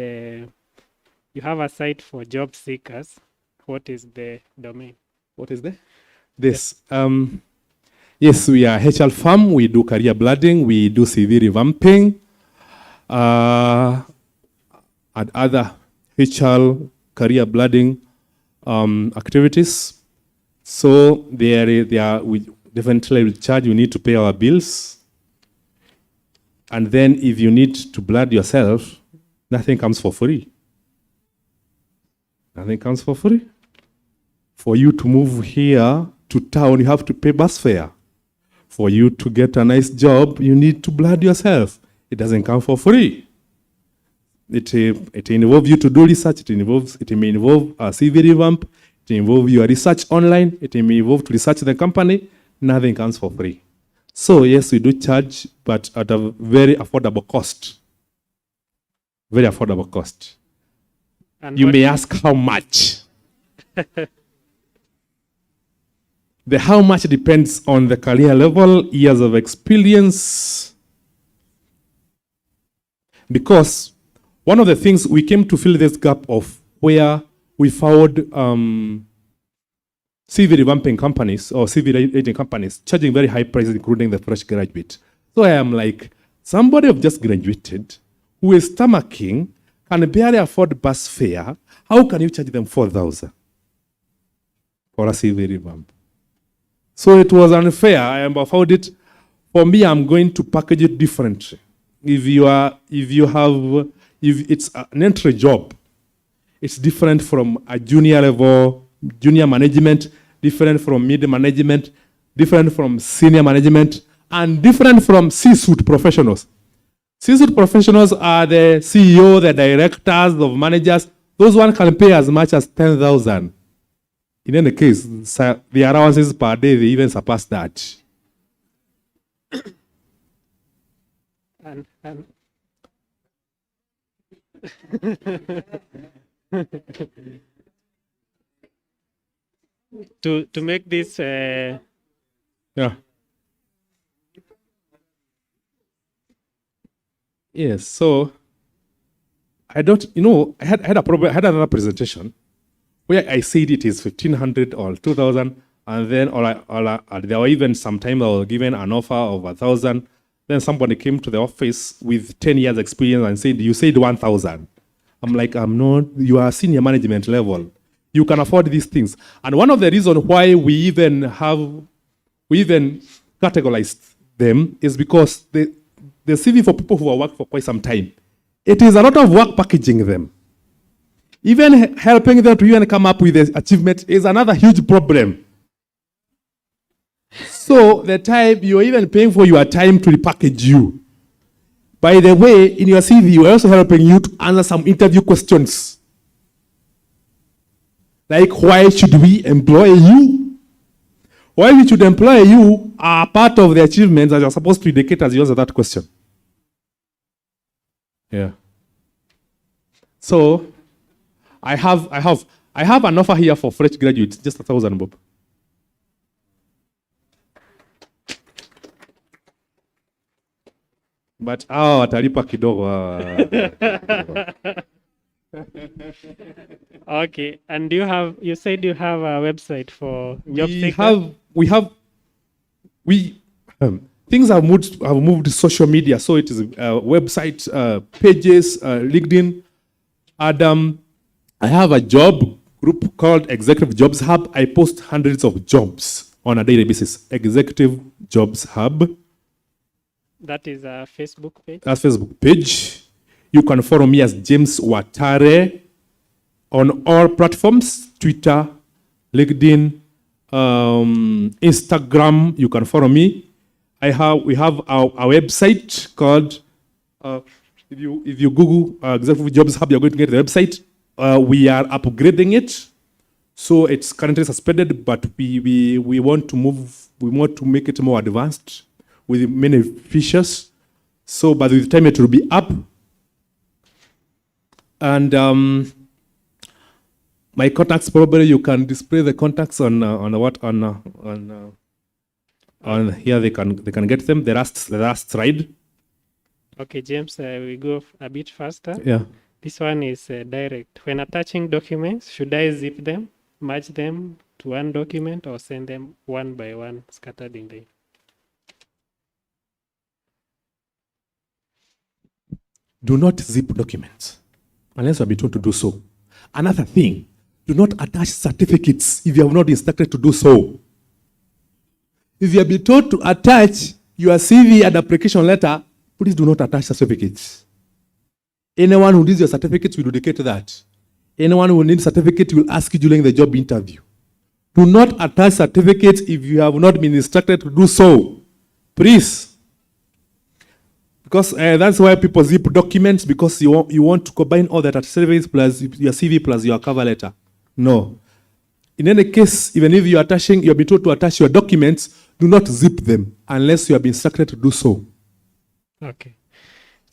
you have a site for job seekers. What is the domain? What is this? Yes, we are HR firm. We do career blooding. We do CV revamping. And other HR career blooding activities. So we definitely will charge. You need to pay our bills. And then if you need to blood yourself, nothing comes for free. Nothing comes for free. For you to move here to town, you have to pay bus fare. For you to get a nice job, you need to blood yourself. It doesn't come for free. It involves you to do research. It may involve a CV revamp. It involves your research online. It may involve to research the company. Nothing comes for free. So yes, we do charge, but at a very affordable cost. Very affordable cost. And you may ask how much. The how much depends on the career level, years of experience. Because one of the things we came to fill this gap of where we found CV revamping companies or CV agent companies charging very high prices, including the fresh graduate. So I am like, somebody who just graduated, who is stomaching, can barely afford bus fare. How can you charge them 4,000 for a CV revamp? So it was unfair. I found it. For me, I'm going to package it differently. If it's an entry job, it's different from a junior level, junior management, different from mid management, different from senior management, and different from C-suite professionals. C-suite professionals are the CEO, the directors, the managers Those one can pay as much as 10,000. In any case, the allowances per day, they even surpass that. And to make this Yeah. Yes, so I don't, I had a problem. I had another presentation where I said it is 1,500 or 2,000, and then there were even sometimes I was given an offer of 1,000. Then somebody came to the office with 10 years experience and said, "You said 1,000." I'm like, "I'm not. You are senior management level. You can afford these things." And one of the reasons why we even categorized them is because the CV for people who have worked for quite some time, it is a lot of work packaging them. Even helping them to even come up with the achievement is another huge problem. So the time you're even paying for your time to repackage you. By the way, in your CV, we're also helping you to answer some interview questions. Like, why should we employ you? Why we should employ you are part of the achievements that you're supposed to indicate as you answer that question. Yeah. So I have an offer here for fresh graduates, just 1,000 bob. But watalipa kidogo. Okay, and you said you have a website for job seekers? Things have moved to social media, so it is website, pages, LinkedIn. And I have a job group called Executive Jobs Hub. I post hundreds of jobs on a daily basis. Executive Jobs Hub. That is a Facebook page? That's Facebook page. You can follow me as James Watare on all platforms, Twitter, LinkedIn, Instagram. You can follow me. We have our website called, if you Google Executive Jobs Hub, you're going to get the website. We are upgrading it. So it's currently suspended, but we want to make it more advanced with many features. So by the time it will be up. And my contacts, probably you can display the contacts on here. They can get them. The last slide. Okay, James, we go a bit faster. Yeah. This one is direct. When attaching documents, should I zip them, merge them to one document, or send them one by one, scattered in the? Do not zip documents unless you have been told to do so. Another thing, do not attach certificates if you have not instructed to do so. If you have been told to attach your CV and application letter, please do not attach certificates. Anyone who needs your certificates will indicate that. Anyone who needs certificate will ask you during the job interview. Do not attach certificates if you have not been instructed to do so. Please. Because that's why people zip documents, because you want to combine all that certificates plus your CV plus your cover letter. No. In any case, even if you have been told to attach your documents, do not zip them unless you have been instructed to do so. Okay.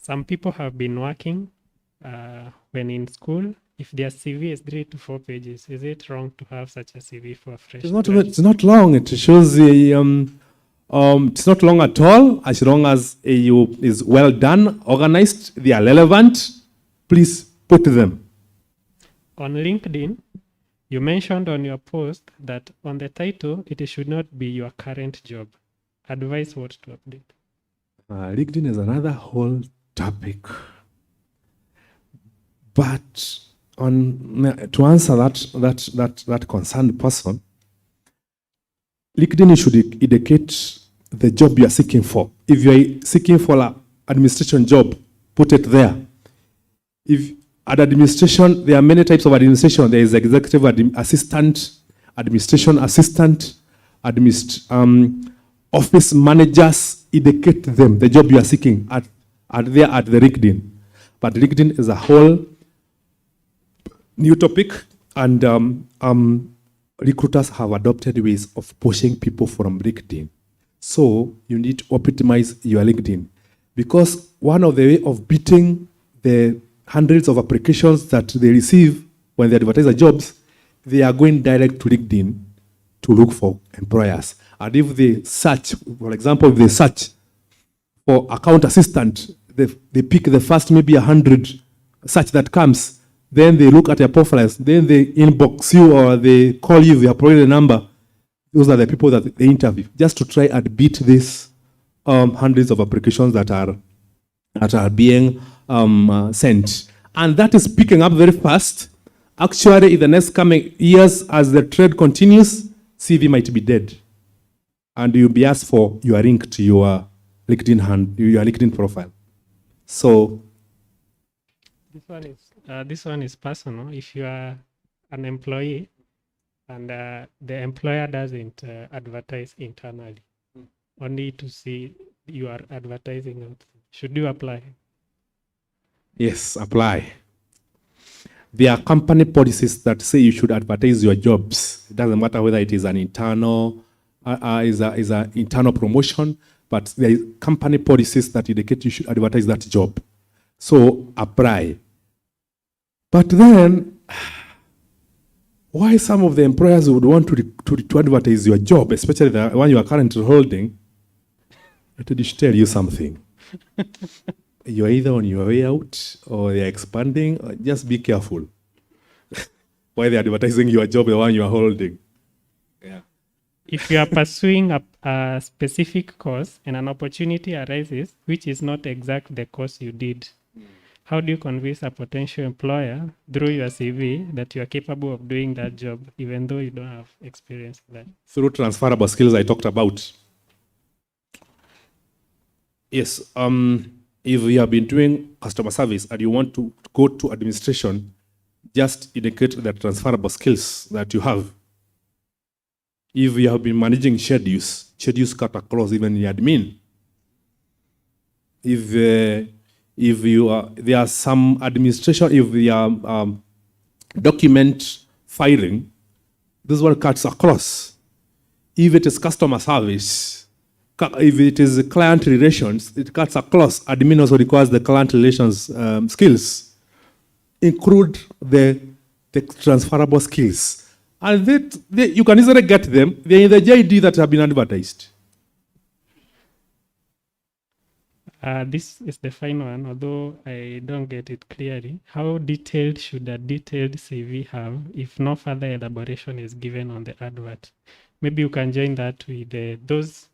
Some people have been working when in school. If their CV is 3 to 4 pages, is it wrong to have such a CV for a fresh? It's not long. It shows it's not long at all. As long as is well done, organized, they are relevant. Please put them. On LinkedIn, you mentioned on your post that on the title, it should not be your current job. Advise what to update. LinkedIn is another whole topic. But to answer that concerned person, LinkedIn should indicate the job you are seeking for. If you are seeking for an administration job, put it there. If at administration, there are many types of administration. There is executive assistant, administration assistant, office managers. Indicate them, the job you are seeking at the LinkedIn. But LinkedIn is a whole new topic, and recruiters have adopted ways of pushing people from LinkedIn. So you need to optimize your LinkedIn, because one of the way of beating the hundreds of applications that they receive when they advertise their jobs, they are going direct to LinkedIn to look for employers. And if they search, for example, if they search for account assistant, they pick the first maybe 100 search that comes, then they look at your profiles, then they inbox you or they call you, they have provided a number. Those are the people that they interview, just to try and beat these hundreds of applications that are being sent. And that is picking up very fast. Actually, in the next coming years, as the trend continues, CV might be dead. And you'll be asked for your link to your LinkedIn profile. So this one is personal. If you are an employee and the employer doesn't advertise internally, only to see you are advertising out, should you apply? yes, apply. There are company policies that say you should advertise your jobs. It doesn't matter whether it is an internal, is an internal promotion, but there is company policies that indicate you should advertise that job. So apply. But then, why some of the employers would want to advertise your job, especially the one you are currently holding? Let me tell you something. You're either on your way out or they're expanding. Or just be careful why they're advertising your job, the one you are holding. Yeah. If you are pursuing a specific course and an opportunity arises which is not exact the course you did, how do you convince a potential employer through your CV that you are capable of doing that job even though you don't have experience in that? Through transferable skills I talked about. Yes, if you have been doing customer service and you want to go to administration, just indicate the transferable skills that you have. If you have been managing schedules cut across even in admin. If you are, there are some administration, if you are document filing, this one cuts across. If it is customer service, if it is client relations, it cuts across. Admin also requires the client relations skills. Include the transferable skills. And you can easily get them. They're in the JD that have been advertised. This is the final one, although I don't get it clearly. How detailed should a detailed CV have if no further elaboration is given on the advert? Maybe you can join that with those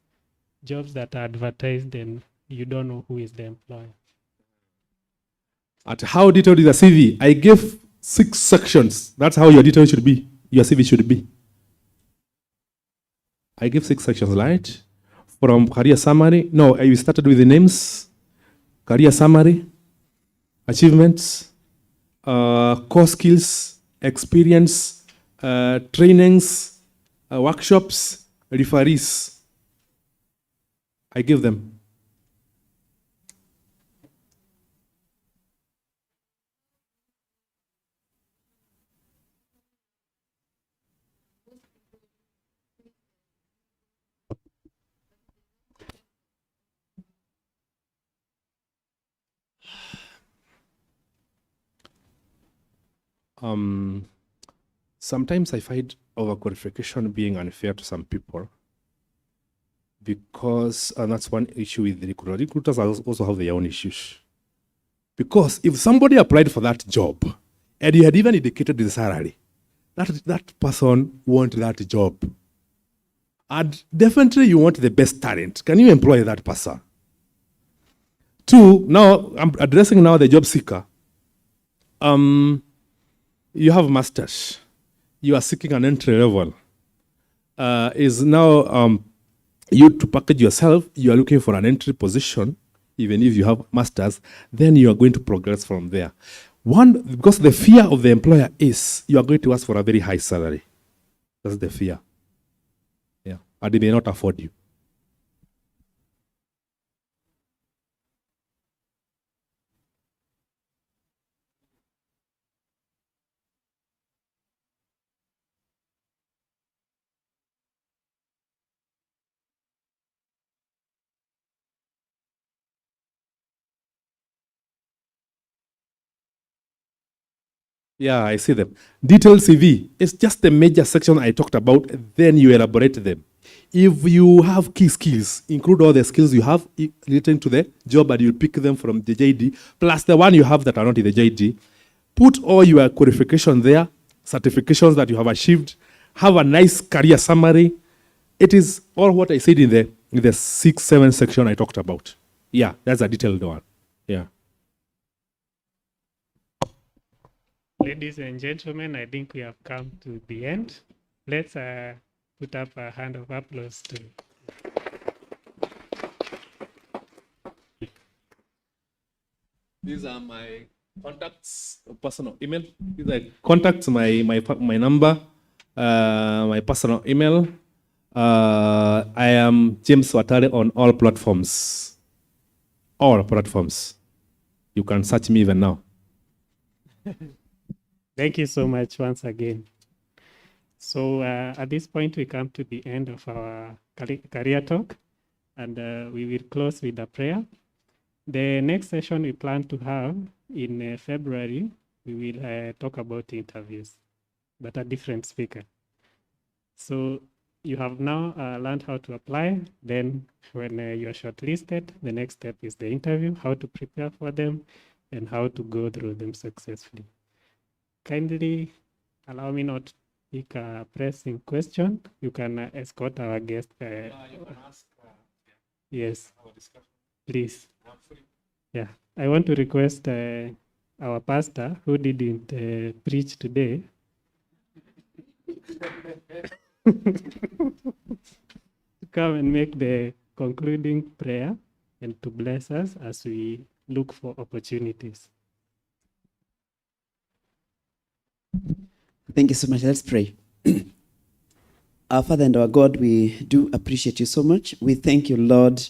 jobs that are advertised and you don't know who is the employer. At how detailed is a CV? I gave 6 sections. That's how your detail should be. Your CV should be. I gave 6 sections, right? From career summary. No, I started with the names, career summary, achievements, core skills, experience, trainings, workshops, referees. I give them. Sometimes I find overqualification being unfair to some people, because, and that's one issue with the recruiter. Recruiters also have their own issues. Because if somebody applied for that job and you had even indicated the salary, that person wants that job. And definitely you want the best talent. Can you employ that person? 2, now I'm addressing now the job seeker. You have masters. You are seeking an entry level. Is now you to package yourself. You are looking for an entry position, even if you have masters. Then you are going to progress from there. One, because the fear of the employer is you are going to ask for a very high salary. That's the fear. Yeah, and they may not afford you. Yeah, I see them. Detailed CV is just the major section I talked about, then you elaborate them. If you have key skills, include all the skills you have related to the job and you pick them from the JD, plus the one you have that are not in the JD. Put all your qualification there, certifications that you have achieved, have a nice career summary. It is all what I said in the 6-7 section I talked about. Yeah, that's a detailed one. Yeah. Ladies and gentlemen, I think we have come to the end. Let's put up a hand of applause to. These are my contacts, personal email. These are contacts, my number, my personal email. I am James Watare on all platforms. All platforms. You can search me even now. Thank you so much once again. So at this point, we come to the end of our career talk, and we will close with a prayer. The next session we plan to have in February, we will talk about interviews, but a different speaker. So you have now learned how to apply. Then when you are shortlisted, the next step is the interview, how to prepare for them, and how to go through them successfully. Kindly allow me not to pick a pressing question. You can escort our guest. You can ask, yes, our discussion. please. Yeah, I want to request our pastor who didn't preach today to come and make the concluding prayer and to bless us as we look for opportunities. Thank you so much. Let's pray. Our Father and our God, we do appreciate you so much. We thank you, Lord,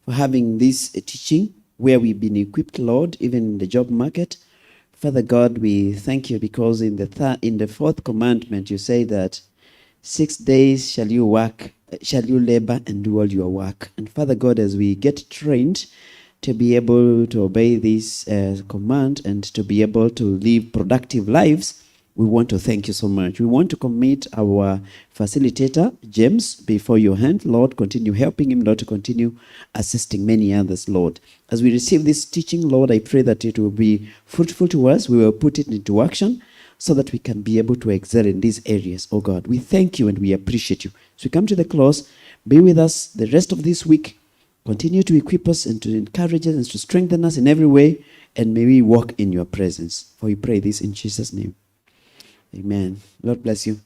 for having this teaching where we've been equipped, Lord, even in the job market. Father God, we thank you because in the fourth commandment, you say that 6 days shall you work, shall you labor and do all your work. And Father God, as we get trained to be able to obey this command and to be able to live productive lives, we want to thank you so much. We want to commit our facilitator, James, before your hand. Lord, continue helping him, Lord, to continue assisting many others, Lord. As we receive this teaching, Lord, I pray that it will be fruitful to us. We will put it into action so that we can be able to excel in these areas, oh God. We thank you and we appreciate you. So we come to the close. Be with us the rest of this week. Continue to equip us and to encourage us and to strengthen us in every way. And may we walk in your presence. For we pray this in Jesus' name. Amen. Lord bless you.